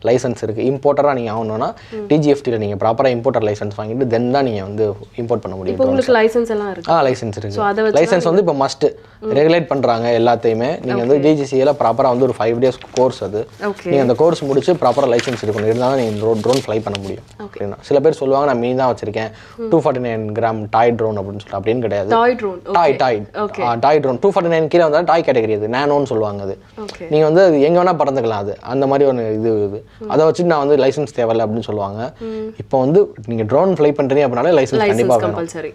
லைசன்ஸ் இருக்குது. இம்போர்ட்டராக நீங்கள் ஆகணும்னா டிஜிஎஃப்டியில் நீங்கள் ப்ராப்பராக இம்போர்ட்டர் லைசன்ஸ் வாங்கிட்டு தென் தான் நீங்கள் வந்து இம்போர்ட் பண்ண முடியும். உங்களுக்கு லைசன்ஸ் எல்லாம் இருக்கு? லைசன்ஸ் இருக்குது. லைசன்ஸ் வந்து இப்போ மஸ்ட் ரெகுலேட் பண்ணுறாங்க எல்லாத்தையுமே. நீங்கள் வந்து டிஜிசிஏல ப்ராப்பராக வந்து ஒரு 5 days கோர்ஸ். அது நீங்கள் அந்த கோர்ஸ் முடிச்சு ப்ராப்பராக லைசன்ஸ் இருக்கணும். இருந்தாலும் நீங்கள் ட்ரோன் ஃப்ளை பண்ண முடியும். அப்படின்னா சில பேர் சொல்லுவாங்க நான் மீன் தான் வச்சிருக்கேன் 249 கிராம் டாய் ட்ரோன் அப்படின்னு சொல்லிட்டு. அப்படின்னு கிடையாது. டாய் ட்ரோன் 249 கீழே வந்தாலும் டாய் கேட்டகரி. அது நானோன்னு சொல்லுவாங்க. அது நீங்கள் வந்து எங்கே வேணால் பறந்துக்கலாம். அது அந்த மாதிரி ஒரு இது அதை வச்சுட்டு நான் வந்து லைசன்ஸ் தேவையில்லை அப்படின்னு சொல்லுவாங்க. இப்போ வந்து நீங்கள் ட்ரோன் ஃப்ளை பண்ணுறீங்க அப்படின்னாலே லைசன்ஸ் கண்டிப்பாக வேணும்.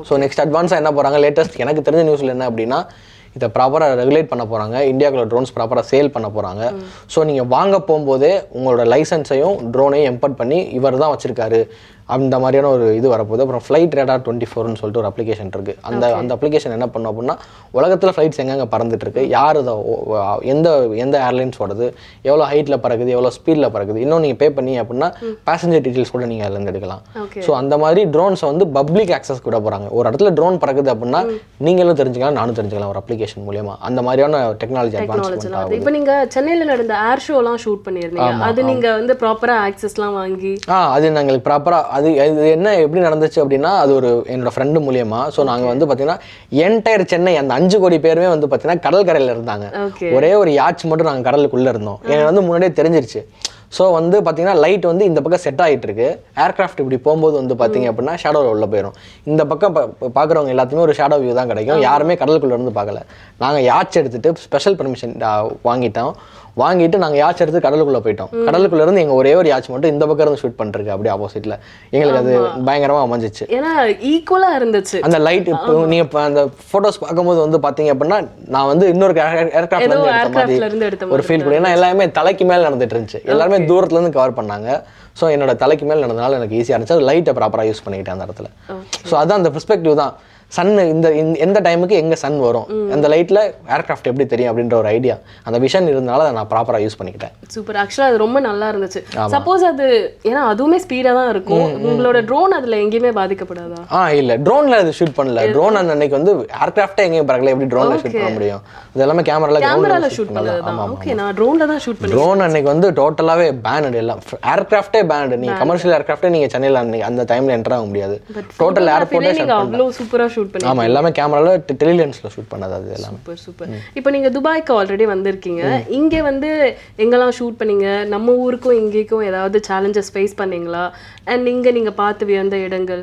ஸோ நெக்ஸ்ட் அட்வான்ஸாக என்ன போகிறாங்க, லேட்டஸ்ட் எனக்கு தெரிஞ்ச நியூஸில் என்ன அப்படின்னா, இதை ப்ராப்பராக ரெகுலேட் பண்ண போகிறாங்க. இந்தியாவுக்குள்ள ட்ரோன்ஸ் ப்ராப்பராக சேல் பண்ண போகிறாங்க. ஸோ நீங்கள் வாங்க போகும்போதே உங்களோட லைசன்ஸையும் ட்ரோனையும் இம்போர்ட் பண்ணி இவர் தான் வச்சுருக்காரு அந்த மாதிரியான ஒரு இது வரப்போகுது. அப்புறம் ஃப்ளைட் ரேடார் 24ன்னு சொல்லிட்டு ஒரு அப்ளிகேஷன் இருக்குது. அந்த அப்ளிகேஷன் என்ன பண்ணும் அப்படின்னா, உலகத்தில் ஃப்ளைட்ஸ் எங்கெங்கே பறந்துட்டு இருக்கு, யார் அதை எந்த ஏர்லைன்ஸ் ஓடுது, எவ்வளோ ஹைட்டில் பறக்குது, எவ்வளோ ஸ்பீடில் பறக்குது, இன்னும் நீங்கள் பே பண்ணி அப்படின்னா பேசஞ்சர் டீட்டெயில்ஸ் கூட நீங்கள் அதுலேருந்து எடுக்கலாம். ஸோ அந்த மாதிரி ட்ரோன்ஸை வந்து பப்ளிக் ஆக்சஸ் கூட போகிறாங்க. ஒரு இடத்துல ட்ரோன் பறக்குது அப்படின்னா நீங்களும் தெரிஞ்சுக்கலாம், நானும் தெரிஞ்சுக்கலாம் ஒரு அப்ளிகேஷன் மூலியமா. அந்த மாதிரியான டெக்னாலஜி அட்வான்ஸ்மெண்ட் ஆகுது. இப்போ நீங்கள் சென்னையில் நடந்த ஏர் ஷோலாம் ஷூட் பண்ணியிருந்தீங்க. அது நீங்கள் வந்து ப்ராப்பராக ஆக்சஸ்லாம் வாங்கி அது நாங்கள் ப்ராப்பராக அது என்ன எப்படி நடந்துச்சு அப்படின்னா, அது ஒரு என்னோட ஃப்ரெண்டு மூலியமா. ஸோ நாங்கள் வந்து பார்த்தீங்கன்னா என்டையர் சென்னை அந்த 5 கோடி பேருமே வந்து பார்த்தீங்கன்னா கடற்கரையில் இருந்தாங்க. ஒரே ஒரு யாட்ச் மட்டும் நாங்கள் கடலுக்குள்ளே இருந்தோம். எனக்கு வந்து முன்னாடியே தெரிஞ்சிருச்சு. ஸோ வந்து பார்த்தீங்கன்னா லைட் வந்து இந்த பக்கம் செட் ஆகிட்டு இருக்கு. ஏர்கிராஃப்ட் இப்படி போகும்போது வந்து பார்த்தீங்க அப்படின்னா ஷேடோவில் உள்ள போயிடும். இந்த பக்கம் பார்க்குறவங்க எல்லாத்துமே ஒரு ஷேடோ வியூ தான் கிடைக்கும். யாருமே கடலுக்குள்ளே இருந்து பார்க்கல. நாங்கள் யாட்ச் எடுத்துட்டு ஸ்பெஷல் பர்மிஷன் வாங்கிட்டு நாங்கள் யாட்ச் எடுத்து கடலுக்குள்ளே போயிட்டோம். கடலுக்குள்ள இருந்து எங்கள் ஒரே ஒரு யாட்ச் மட்டும் இந்த பக்கம் இருந்து ஷூட் பண்ணிருக்கு. அப்படியே ஆப்போசிட்ல எங்களுக்கு அது பயங்கரமாக அமைஞ்சிச்சு. ஏன்னா ஈக்குவலாக இருந்துச்சு அந்த லைட். இப்போ நீங்கள் அந்த ஃபோட்டோஸ் பார்க்கும்போது வந்து பார்த்தீங்க அப்படின்னா நான் வந்து இன்னொரு ஏர்கிராஃப்ட்லேருந்து எடுத்த மாதிரி ஒரு ஃபீல் கூட. ஏன்னா எல்லாமே தலைக்கு மேலே நடந்துட்டு இருந்துச்சு. எல்லாருமே தூரத்துலேருந்து கவர் பண்ணாங்க. ஸோ என்னோட தலைக்கு மேலே நடந்தனால எனக்கு ஈஸியாக இருந்துச்சு. அது லைட்டை ப்ராப்பராக யூஸ் பண்ணிக்கிட்டேன் அந்த இடத்துல. ஸோ அதான் அந்த பெர்ஸ்பெக்டிவ் தான். சன் எந்த டைமுக்கு எங்கே சன் வரும், அந்த லைட்டில் ஏர்கிராஃப்ட் எப்படி தெரியும் அப்படின்ற ஒரு ஐடியா, அந்த விஷன் இருந்தனால அதை நான் ப்ராப்பராக யூஸ் பண்ணிக்கிட்டேன். சூப்பர். ஆக்சுவலாக அது ரொம்ப நல்லா இருந்துச்சு. சப்போஸ் அது ஏன்னா அதுவுமே ஸ்பீடாக தான் இருக்கும், உங்களோட ட்ரோன் அதில் எங்கேயுமே பாதிக்கப்படாதா? இல்லை, ட்ரோனில் அது ஷூட் பண்ணல. ட்ரோன் அன்னைக்கு வந்து ஏர்கிராஃப்டே எங்கேயும் பறக்கல, எப்படி ட்ரோனில் ஷூட் பண்ண முடியும்? அது எல்லாமே கேமரால ஷூட் பண்ணலாம். ஓகே, நான் ட்ரோனில் தான் ஷூட் பண்ணேன். ட்ரோன் அன்னைக்கு வந்து டோட்டலாகவே பேனட். எல்லாம் ஏர்கிராஃப்டே பேனட். நீங்கள் கமர்ஷியல் ஏர்கிராஃப்டே நீங்கள் சென்னையில் அன்னைக்கு அந்த டைமில் என்டர் ஆக முடியாது. டோட்டல் ஏர்போர்ட்டே அவ்வளோ சூப்பராக ஷூட் பண்ணி. ஆமாம், எல்லாமே கேமரால டெலிலென்ஸ்ல ஷூட் பண்ணது அது எல்லாமே. Super super. இப்போ நீங்க துபாய்க்கு ஆல்ரெடி வந்திருக்கீங்க. இங்கே வந்து எங்கெல்லாம் ஷூட் பண்ணீங்க? நம்ம ஊருக்கும் இங்கேக்கும் ஏதாவது சேலஞ்சஸ் ஃபேஸ் பண்ணீங்களா? அண்ட் இங்கே நீங்க பார்த்து வியந்த இடங்கள்?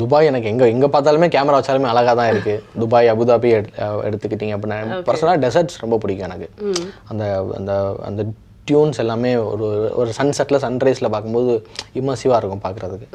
துபாய் எனக்கு எங்கே பார்த்தாலுமே கேமரா வச்சாலுமே அழகாக தான் இருக்குது. துபாய், அபுதாபி எடுத்துக்கிட்டிங்க அப்படின்னா பர்சனலாக டெசர்ட்ஸ் ரொம்ப பிடிக்கும் எனக்கு. அந்த அந்த அந்த டியூன்ஸ் எல்லாமே ஒரு சன்செட்டில் சன்ரைஸில் பார்க்கும்போது இம்மர்சிவாக இருக்கும் பார்க்குறதுக்கு.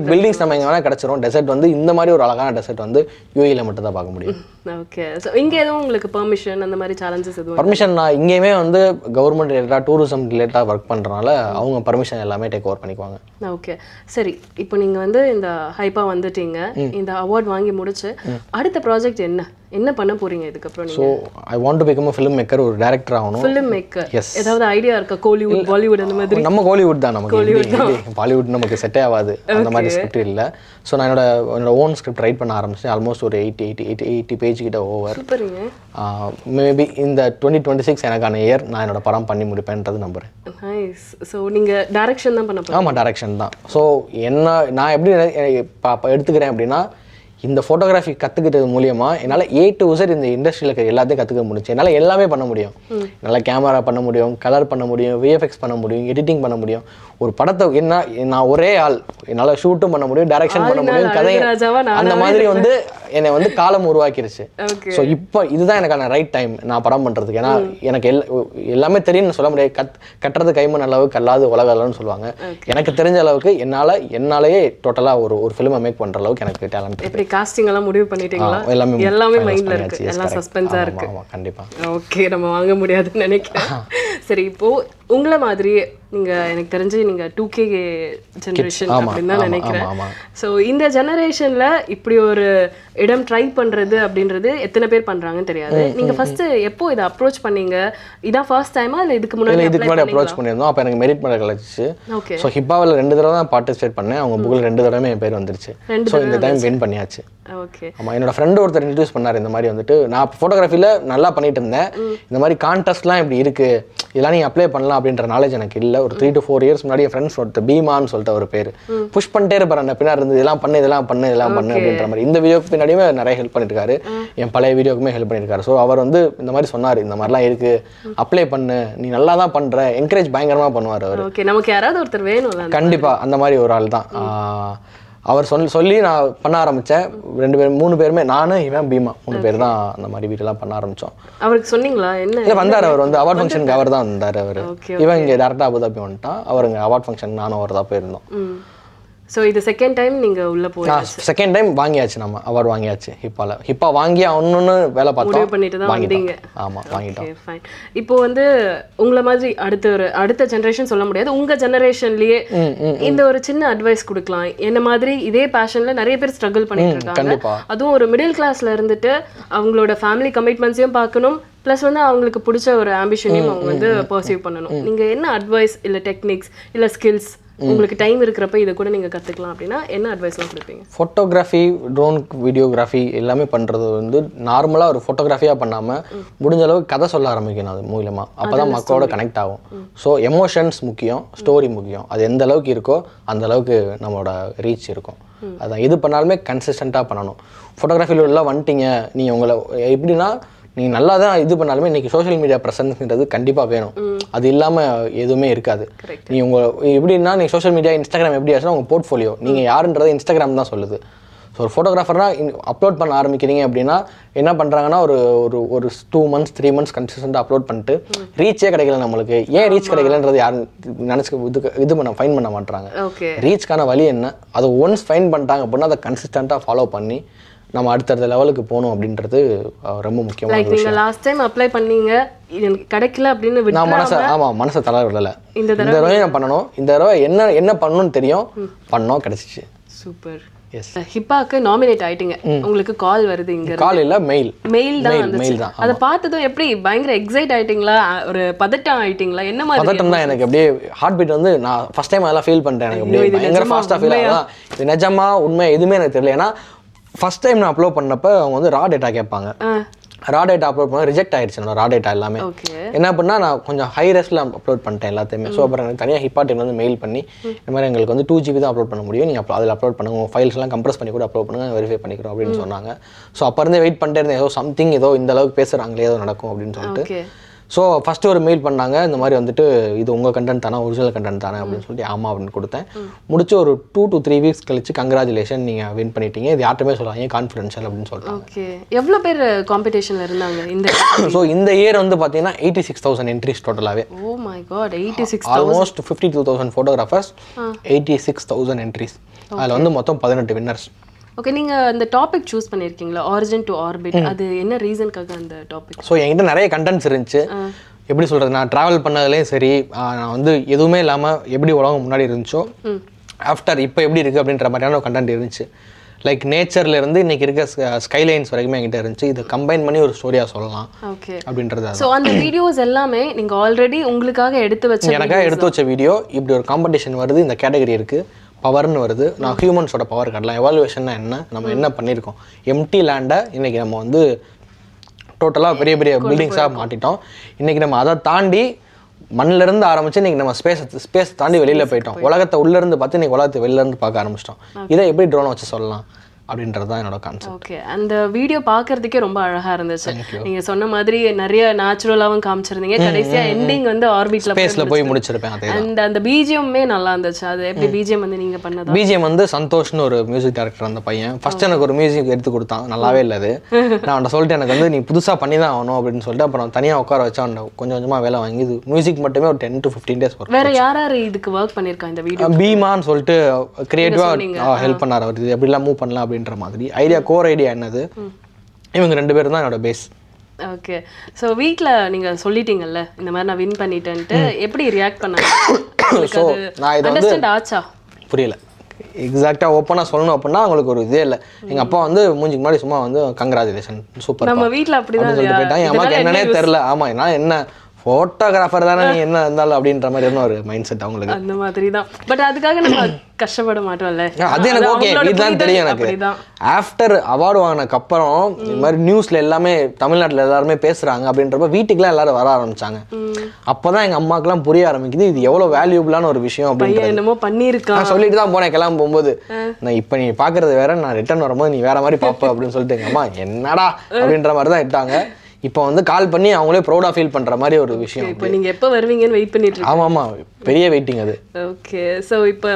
பில்டிங்ஸ் நம்ம எங்கே வேணால் கிடச்சிரும். டெசர்ட் வந்து இந்த மாதிரி ஒரு அழகான டெசர்ட் வந்து யூஏல மட்டும் தான் பார்க்க முடியும். ஓகே. ஸோ இங்கே எதுவும் உங்களுக்கு பெர்மிஷன் அந்த மாதிரி சேலஞ்சஸ் எதுவும்? பர்மிஷன் நான் இங்கேயுமே வந்து கவர்மெண்ட் ரிலேட்டடாக டூரிசம் ரிலேட்டடாக ஒர்க் பண்ணுறனால அவங்க பர்மிஷன் எல்லாமே டேக் ஓவர் பண்ணிக்குவாங்க. ஓகே, சரி. இப்போ நீங்கள் வந்து இந்த ஹைப்பாக வந்துட்டீங்க, இந்த அவார்ட் வாங்கி முடிச்சு அடுத்த ப்ராஜெக்ட் என்ன பண்ண போறீங்க இதுக்கப்புறம்? So I want to become film maker, ஒரு டைரக்டர் ஆகணும். ஃபிலிம் மேக்கர் ஏதாவது ஐடியா இருக்கா? கோலிவுட், பாலிவுட் அந்த மாதிரி? நம்ம கோலிவுட் தான். நமக்கு பாலிவுட் நமக்கு செட்டே ஆகாது, அந்த மாதிரி ஸ்கிரிப்ட் இல்லை. ஸோ நான் என்னோட ஓன் ஸ்கிரிப்ட் ரைட் பண்ண ஆரம்பிச்சேன். ஆல்மோஸ்ட் ஒரு 80 பேஜ் கிட்ட ஓவர். மேபி இந்த 2026 எனக்கான இயர் நான் என்னோட படம் பண்ணி முடிப்பேன்றது நம்புறேன். நைஸ். ஸோ நீங்கள் டைரக்ஷன் தான் பண்ண போறீங்க? ஆமாம், டைரக்ஷன் தான். ஸோ நான் எப்படி எடுத்துக்கிறேன் அப்படின்னா, இந்த ஃபோட்டோகிராஃபி கற்றுக்கிட்டது மூலியமா என்னால் A to Z இந்த இண்டஸ்ட்ரியில் இருக்கிற எல்லாத்தையும் கற்றுக்க முடிஞ்சு. என்னால் எல்லாமே பண்ண முடியும். என்னால் கேமரா பண்ண முடியும், கலர் பண்ண முடியும், VFX பண்ண முடியும், எடிட்டிங் பண்ண முடியும். ஒரு படத்தை என்ன நான் ஒரே ஆள் என்னால் ஷூட்டும் பண்ண முடியும், டைரக்ஷன் பண்ண முடியும், கதையை அந்த மாதிரி வந்து என்னை வந்து காலம் உருவாக்கிருச்சு. ஸோ இப்போ இதுதான் எனக்கான ரைட் டைம் நான் படம் பண்ணுறதுக்கு. ஏன்னா எனக்கு எல்லாமே தெரியும்னு சொல்ல முடியாது. கட்டுறது கைமண் அளவுக்கு அல்லாது உலக அளவுன்னு சொல்லுவாங்க. எனக்கு தெரிஞ்ச அளவுக்கு என்னாலேயே டோட்டலாக ஒரு ஃபிலிமை மேக் பண்ணுற அளவுக்கு எனக்கு டேலண்ட். எப்படி காஸ்டிங் எல்லாம் முடிவு பண்ணிட்டீங்களா? எல்லாமே மைண்ட்ல இருக்கு, எல்லாம் சஸ்பென்ஸா இருக்கு. கண்டிப்பா. ஓகே, நம்ம வாங்க முடியாதுன்னு நினைக்கிறேன். சரி, இப்போ உங்களை மாதிரி நீங்க எனக்கு தெரிஞ்சு நீங்க 2K ஜெனரேஷன் அப்படின்னு தான் நினைக்கிறேன். ஸோ இந்த ஜெனரேஷன்ல இப்படி ஒரு இடம் ட்ரை பண்றது அப்படின்றது எத்தனை பேர் பண்றாங்கன்னு தெரியாது. நீங்க ஃபர்ஸ்ட் எப்போ இதை அப்ரோச் பண்ணீங்க? இதான் ஃபர்ஸ்ட் டைமா இல்லை இதுக்கு முன்னாடி அப்ரோச் பண்ணியிருந்தோம்? அப்போ எனக்கு மெரிட் மெடல் கிடைச்சிச்சு. ஸோ ஹிப்பாவில் 2 தடவை தான் பார்ட்டிசிபேட் பண்ணேன். அவங்க புக்கில் 2 தடவை என் பேர் வந்துருச்சு. ஸோ இந்த டைம் வின் பண்ணியாச்சு. ஓகே. ஆமாம், என்னோட ஃப்ரெண்டு ஒருத்தர் இன்ட்ரடியூஸ் பண்ணார். இந்த மாதிரி வந்துட்டு நான் ஃபோட்டோகிராஃபியில் நல்லா பண்ணிட்டு இருந்தேன். இந்த மாதிரி கான்டெஸ்ட்லாம் இப்படி இருக்கு, இதெல்லாம் நீ அப்ளை பண்ணலாம் அப்படின்ற நாலேஜ் எனக்கு இல்லை. ஒரு 3 to 4 இயர்ஸ் முன்னாடி என் ஃப்ரெண்ட்ஸ் ஒருத்தர் பீமான்னு சொல்லிட்டு ஒரு பேர் புஷ் பண்ணிட்டே இருப்பார். அந்த பின்னாடி இருந்து இதெல்லாம் பண்ணு அப்படின்ற மாதிரி. இந்த வீடியோக்கு பின்னாடியுமே நிறைய ஹெல்ப் பண்ணிருக்காரு. என் பழைய வீடியோக்குமே ஹெல்ப் பண்ணியிருக்காரு. ஸோ அவர் வந்து இந்த மாதிரி சொன்னார், இந்த மாதிரிலாம் இருக்கு, அப்ளை பண்ணு, நீ நல்லா தான் பண்ற, என்கரேஜ் பயங்கரமாக பண்ணுவார் அவர். நமக்கு யாராவது ஒருத்தர் வேணும் கண்டிப்பா. அந்த மாதிரி ஒரு ஆள் தான் அவர். சொல்லி நான் பண்ண ஆரம்பித்தேன். 2 பேர் 3 பேருமே, நானும் இவன் பீமா 3 பேர் தான் அந்த மாதிரி வீடெல்லாம் பண்ண ஆரம்பித்தோம். அவருக்கு சொன்னீங்களா? என்ன இல்லை, வந்தார் அவர் வந்து அவார்ட் ஃபங்க்ஷனுக்கு. அவர் தான் வந்தார். அவர் இவன் இங்கே டேரெக்டாக அபுதாபி வந்துட்டான். அவருங்க அவார்ட் ஃபங்க்ஷன் நானும் அவர் தான் போயிருந்தோம். ஸோ இது செகண்ட் டைம் நீங்கள் உள்ளே போய் செகண்ட் டைம் வாங்கியாச்சு, நம்ம அவார்டு வாங்கியாச்சு. ஹிப்பா வாங்கி ஒன்று வேலை பார்த்தோம், பண்ணிட்டு தான் வந்தீங்க. ஆமாம், வாங்கிட்டோம். ஃபைன். இப்போ வந்து உங்களை மாதிரி அடுத்த ஜெனரேஷன் சொல்ல முடியாது, உங்கள் ஜெனரேஷன்லேயே இந்த ஒரு சின்ன அட்வைஸ் கொடுக்கலாம். என்ன மாதிரி இதே பேஷனில் நிறைய பேர் ஸ்ட்ரகிள் பண்ணிட்டு இருக்காங்க. அதுவும் ஒரு மிடில் கிளாஸில் இருந்துட்டு அவங்களோட ஃபேமிலி கமிட்மெண்ட்ஸையும் பார்க்கணும், ப்ளஸ் வந்து அவங்களுக்கு பிடிச்ச ஒரு ஆம்பிஷனையும் அவங்க வந்து பர்சீவ் பண்ணணும். நீங்கள் என்ன அட்வைஸ் இல்லை டெக்னிக்ஸ் இல்லை ஸ்கில்ஸ், உங்களுக்கு டைம் இருக்கிறப்ப இதை கூட நீங்கள் கற்றுக்கலாம் அப்படின்னா என்ன அட்வைஸ்லாம் கொடுப்பீங்க? ஃபோட்டோகிராஃபி, ட்ரோன் வீடியோகிராஃபி எல்லாமே பண்ணுறது வந்து நார்மலாக ஒரு ஃபோட்டோகிராஃபியாக பண்ணாமல் முடிஞ்ச அளவுக்கு கதை சொல்ல ஆரம்பிக்கணும் அது மூலமாக. அப்போ தான் மக்களோட கனெக்ட் ஆகும். ஸோ எமோஷன்ஸ் முக்கியம், ஸ்டோரி முக்கியம். அது எந்த அளவுக்கு இருக்கோ அந்த அளவுக்கு நம்மளோட ரீச் இருக்கும். அதான் எது பண்ணாலுமே கன்சிஸ்டண்ட்டாக பண்ணணும். ஃபோட்டோகிராஃபியில் உள்ள வந்துட்டீங்க, நீங்கள் உங்களை எப்படின்னா நீங்கள் நல்லா தான் இது பண்ணாலுமே இன்றைக்கி சோஷியல் மீடியா ப்ரெசன்ஸ்ன்றது கண்டிப்பாக வேணும். அது இல்லாமல் எதுவுமே இருக்காது. நீங்கள் உங்கள் எப்படின்னா நீங்கள் சோஷியல் மீடியா இன்ஸ்டாகிராம் எப்படி ஆச்சுன்னா உங்கள் போர்ட்ஃபோலியோ நீங்கள் யாருன்றதை இன்ஸ்டாகிராம் தான் சொல்லுது. ஸோ ஒரு ஃபோட்டோகிராஃபர்னால் அப்லோட் பண்ண ஆரம்பிக்கிறீங்க அப்படின்னா என்ன பண்ணுறாங்கன்னா ஒரு 2 months 3 months கன்சிஸ்டண்ட்டாக அப்லோட் பண்ணிட்டு ரீச்சே கிடைக்கல நம்மளுக்கு. ஏன் ரீச் கிடைக்கலன்றது யாரும் ஃபைன் பண்ண மாட்டாங்க. ரீச்க்கான வழி என்ன, அதை ஒன்ஸ் ஃபைன் பண்ணிட்டாங்க அப்படின்னா அதை கன்சிஸ்டண்ட்டாக ஃபாலோ பண்ணி நம்ம அடுத்தடுத்த லெவலுக்கு போகணும் அப்படின்றது ரொம்ப முக்கியமான விஷயம். நீங்கள் லாஸ்ட் டைம் அப்ளை பண்ணீங்க, எனக்கு கிடைக்கல அப்படின்னு நான் மனசை தளர விடலை. இந்த தடவை நான் பண்ணணும், இந்த தடவை என்ன பண்ணணும்னு தெரியும், பண்ணோம், கிடைச்சிச்சு. சூப்பர். எஸ். ஹிப்பாக்கு நாமினேட் ஆயிட்டீங்க, உங்களுக்கு கால் வருது. இங்க கால் இல்ல, மெயில் தான். அதை பார்த்ததும் எப்படி பயங்கர எக்ஸைட் ஆயிட்டீங்களா, ஒரு பதட்டம் ஆயிட்டீங்களா, என்ன மாதிரி? பதட்டம் தான். எனக்கு அப்படியே ஹார்ட் பீட் வந்து நான் ஃபர்ஸ்ட் டைம் அதெல்லாம் ஃபீல் பண்ணிட்டேன். எனக்கு அப்படியே பயங்கர ஃபாஸ்ட்டாக ஃபீல் ஆகும். இது நிஜமா உண்மை எதுவுமே எனக்கு தெரியல. ஏன்னா ஃபர்ஸ்ட் டைம் நான் அப்லோட் பண்ணப்போ அவங்க வந்து ரா டேட்டா கேட்பாங்க. ரா டேட்டா அப்லோட் பண்ண ரிஜெக்ட் ஆயிடுச்சு என்னோட ரா டேட்டா எல்லாமே. என்ன பண்ணால் நான் கொஞ்சம் ஹை ரெஸ்ட்டில் அப்லோட் பண்ணிட்டேன் எல்லாத்தையுமே. ஸோ அப்புறம் எனக்கு தனியாக ஹிப்பா டீம் வந்து மெயில் பண்ணி இந்த மாதிரி எங்களுக்கு வந்து 2 GB தான் அப்லோட் பண்ண முடியும், நீங்கள் அதில் அப்லோட் பண்ணுங்க, உங்கள் ஃபைல்ஸ்லாம் கம்ப்ரஸ் பண்ணி கூட அப்லோட் பண்ணுங்க, வெரிஃபை பண்ணிக்கிறோம் அப்படின்னு சொன்னாங்க. ஸோ அப்போ இருந்தே வெயிட் பண்ணிட்டே இருந்தேன், ஏதோ சம்திங் ஏதோ இந்த அளவுக்கு பேசுகிறாங்களே, ஏதோ நடக்கும் அப்படின்னு சொல்லிட்டு. ஸோ ஃபஸ்ட்டு ஒரு மெயில் பண்ணாங்க, இந்த மாதிரி வந்துட்டு இது உங்கள் கண்டென்ட் தானே, ஒரிஜினல் கண்டென்ட் தானே அப்படின்னு சொல்லிட்டு ஆமாம் அப்படின்னு கொடுத்தேன். முடிச்சு ஒரு 2 to 3 weeks கழிச்சு கங்க்ராச்சுலேஷன் நீங்கள் வின் பண்ணிட்டீங்க, இது யார்ட்டுமே சொல்லலாம், ஏன் கான்ஃபிடென்ஷியல் அப்படின்னு சொல்லிட்டு. ஓகே. எவ்வளோ பேர் காம்படிஷனில் இருந்தாங்க இந்த? ஸோ இந்த இயர் வந்து பார்த்தீங்கன்னா 86,000 என்ட்ரிஸ் டோட்டலாகவே. Oh my God, 86,000. Almost 52,000 photographers, 86,000 entries. அதில் வந்து மொத்தம் 18 வின்னர்ஸ். ஓகே. நீங்கள் அந்த டாபிக் சூஸ் பண்ணியிருக்கீங்களா, ஆரிஜின் டு ஆர்பிட், அது என்ன ரீசனுக்காக அந்த டாபிக்? ஸோ என்கிட்ட நிறைய கண்டென்ட்ஸ் இருந்துச்சு. எப்படி சொல்கிறது, நான் ட்ராவல் பண்ணதுலேயும் சரி, நான் வந்து எதுவுமே இல்லாமல் எப்படி உலகம் முன்னாடி இருந்துச்சோ ஆஃப்டர் இப்போ எப்படி இருக்குது அப்படின்ற மாதிரியான கண்டென்ட் இருந்துச்சு. லைக் நேச்சர்லேருந்து இன்றைக்கி இருக்க ஸ்கைலைன்ஸ் வரைக்குமே என்கிட்ட இருந்துச்சு. இதை கம்பைன் பண்ணி ஒரு ஸ்டோரியாக சொல்லலாம் அப்படின்றது. ஸோ அந்த வீடியோஸ் எல்லாமே நீங்கள் ஆல்ரெடி உங்களுக்காக எடுத்து வச்சு எனக்காக எடுத்து வச்ச வீடியோ. இப்படி ஒரு காம்படிஷன் வருது, இந்த கேட்டகரி இருக்குது, பவர்னு வருது, நான் ஹியூமன்ஸோட பவர் காட்டலாம், எவாலுவேஷன்னா என்ன, நம்ம என்ன பண்ணியிருக்கோம், எம்டி லேண்டை இன்றைக்கி நம்ம வந்து டோட்டலாக பெரிய பெரிய பில்டிங்ஸாக மாட்டிட்டோம். இன்றைக்கி நம்ம அதை தாண்டி மண்ணிலேருந்து ஆரம்பித்து இன்றைக்கி நம்ம ஸ்பேஸ் தாண்டி வெளியில் போயிட்டோம். உலகத்தை உள்ளேருந்து பார்த்து இன்றைக்கி உலகத்தை வெளிலேருந்து பார்க்க ஆரம்பிச்சிட்டோம். இதை எப்படி ட்ரோனை வச்சு சொல்லலாம், அப்படின்றது தான் என்னோட கான்செப்ட். ஓகே, அந்த வீடியோ பார்க்கறதுக்கே ரொம்ப அழகா இருந்துச்சு. நீங்க சொன்ன மாதிரி நிறைய நேச்சுரலாவும் காமிச்சிருந்தீங்க. கடைசியா எண்டிங் வந்து ஆர்பிட்ல ஸ்பேஸ்ல போய் முடிச்சிருப்பேன். அதே அண்ட் அந்த பிஜிஎம்மே நல்லா இருந்துச்சு. அது எப்படி பிஜிஎம் வந்து நீங்க பண்ணதா? பிஜிஎம் வந்து சந்தோஷ்னு ஒரு மியூசிக் டைரக்டர் அந்த பையன் ஃபர்ஸ்ட் எனக்கு ஒரு மியூசிக் எடுத்து கொடுத்தான். நல்லாவே இல்லை அது. நான் அவன்கிட்ட சொல்லிட்டு எனக்கு வந்து நீ புதுசா பண்ணி தான் ஆகணும் அப்படின்னு சொல்லிட்டு அப்புறம் தனியாக உட்கார வச்சு அவன் கொஞ்சம் கொஞ்சமா வேலை வாங்கி இது மியூசிக் மட்டுமே ஒரு 10 to 15 days ஒர்க். வேற யார் இதுக்கு ஒர்க் பண்ணிருக்கா இந்த வீடியோ? பீமான்னு சொல்லிட்டு கிரியேட்டிவா ஹெல்ப் பண்ணார். அவர் இது எப்படிலாம் மூவ் பண்ணலாம் அப்படின்ற மாதிரி ஐடியா, கோர் ஐடியா என்னது, இவங்க 2 பேரும் தான் என்னோட பேஸ். ஓகே, ஸோ வீட்டில் நீங்கள் சொல்லிட்டீங்கல்ல இந்த மாதிரி நான் வின் பண்ணிட்டேன்ட்டு, எப்படி ரியாக்ட் பண்ணாங்க? ஸோ நான் இதை வந்து ஆச்சா? புரியல எக்ஸாக்டாக ஓப்பனாக சொல்லணும் அப்படின்னா அவங்களுக்கு ஒரு இதே இல்லை. எங்கள் அப்பா வந்து மூஞ்சிக்கு முன்னாடி சும்மா வந்து கங்க்ராச்சுலேஷன் சூப்பர் நம்ம வீட்டில் அப்படிதான் சொல்லிட்டு போயிட்டான். என் அம்மாவுக்கு என்னன்னே தெரில. ஆமாம், நான் என்ன ஃபோட்டோகிராஃபர் தானே நீ என்ன இருந்தாலும் அப்படின்ற மாதிரி என்ன ஒரு மைண்ட் செட் அவங்களுக்கு. அந்த மாதிரி தான். பட் அதுக்காக நம்ம கஷ்டப்பட மாட்டோம்ல. அது எனக்கு ஓகே, வீட்டுலாம் தெரியும் எனக்கு. ஆஃப்டர் அவார்டு வாங்கினக்கு அப்புறம் இந்த மாதிரி நியூஸ்ல எல்லாமே தமிழ்நாட்டில் எல்லாருமே பேசுறாங்க அப்படின்றப்ப வீட்டுக்குலாம் எல்லாரும் வர ஆரம்பிச்சாங்க. அப்போதான் எங்க அம்மாக்கெல்லாம் புரிய ஆரம்பிக்குது இது எவ்வளவு வேல்யூபிளான ஒரு விஷயம் அப்படின்னு. என்னமோ பண்ணியிருக்கான். நான் சொல்லிட்டு தான் போனேன் கிளம்ப போகும்போது, நான் இப்போ நீ பாக்குறது வேற, நான் ரிட்டர்ன் வரும்போது நீ வேற மாதிரி பாப்ப அப்படின்னு சொல்லிட்டு எங்க அம்மா என்னடா அப்படின்ற மாதிரி தான் இட்டாங்க. இப்போ வந்து கால் பண்ணி அவங்களே ப்ரௌடா ஃபீல் பண்ற மாதிரி ஒரு விஷயம். இப்போ நீங்க எப்போ வருவீங்கன்னு வெயிட் பண்ணிட்டு இருக்கீங்க. ஆமா, பெரிய வெயிட்டிங் அது. ஓகே, ஸோ இப்போ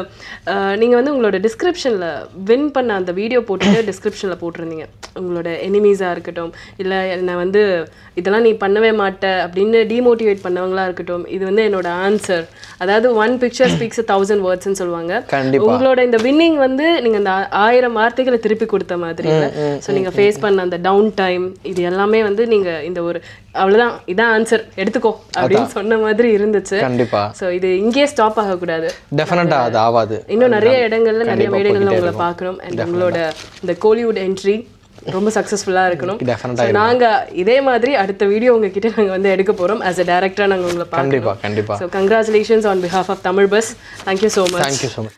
நீங்கள் வந்து உங்களோட டிஸ்கிரிப்ஷனில் வின் பண்ண அந்த வீடியோ போட்டுட்டு டிஸ்கிரிப்ஷனில் போட்டிருந்தீங்க உங்களோட எனிமீஸாக இருக்கட்டும், இல்லை என்னை வந்து இதெல்லாம் நீ பண்ணவே மாட்ட அப்படின்னு டிமோட்டிவேட் பண்ணவங்களா இருக்கட்டும், இது வந்து என்னோட ஆன்சர். அதாவது 1 picture speaks 1,000 wordsன்னு சொல்லுவாங்க. உங்களோட இந்த வின்னிங் வந்து நீங்கள் அந்த 1000 வார்த்தைகளை திருப்பி கொடுத்த மாதிரி. ஸோ நீங்கள் ஃபேஸ் பண்ண அந்த டவுன் டைம் இது எல்லாமே வந்து நீங்கள் இந்த ஒரு அவ்வளவுதான் இதான் ஆன்சர் எடுத்துக்கோ அப்படின்னு சொன்ன மாதிரி இருந்துச்சு. கண்டிப்பா. சோ இது இங்கே ஸ்டாப் ஆக கூடாது. டெஃபினட்டா அது ஆகாது. இன்னும் நிறைய இடங்கள்ல நிறைய மேடைகள்ல உங்களை பார்க்கணும். அண்ட் உங்களோட இந்த கோலிவுட் என்ட்ரி ரொம்ப சக்சஸ்ஃபுல்லா இருக்கணும். நாங்க இதே மாதிரி அடுத்த வீடியோ உங்ககிட்ட நாங்க வந்து எடுக்க போறோம். as a director நாங்க உங்களை பார்க்கணும். கண்டிப்பா. So congratulations on behalf of Tamil Bus. Thank you so much. Thank you so much.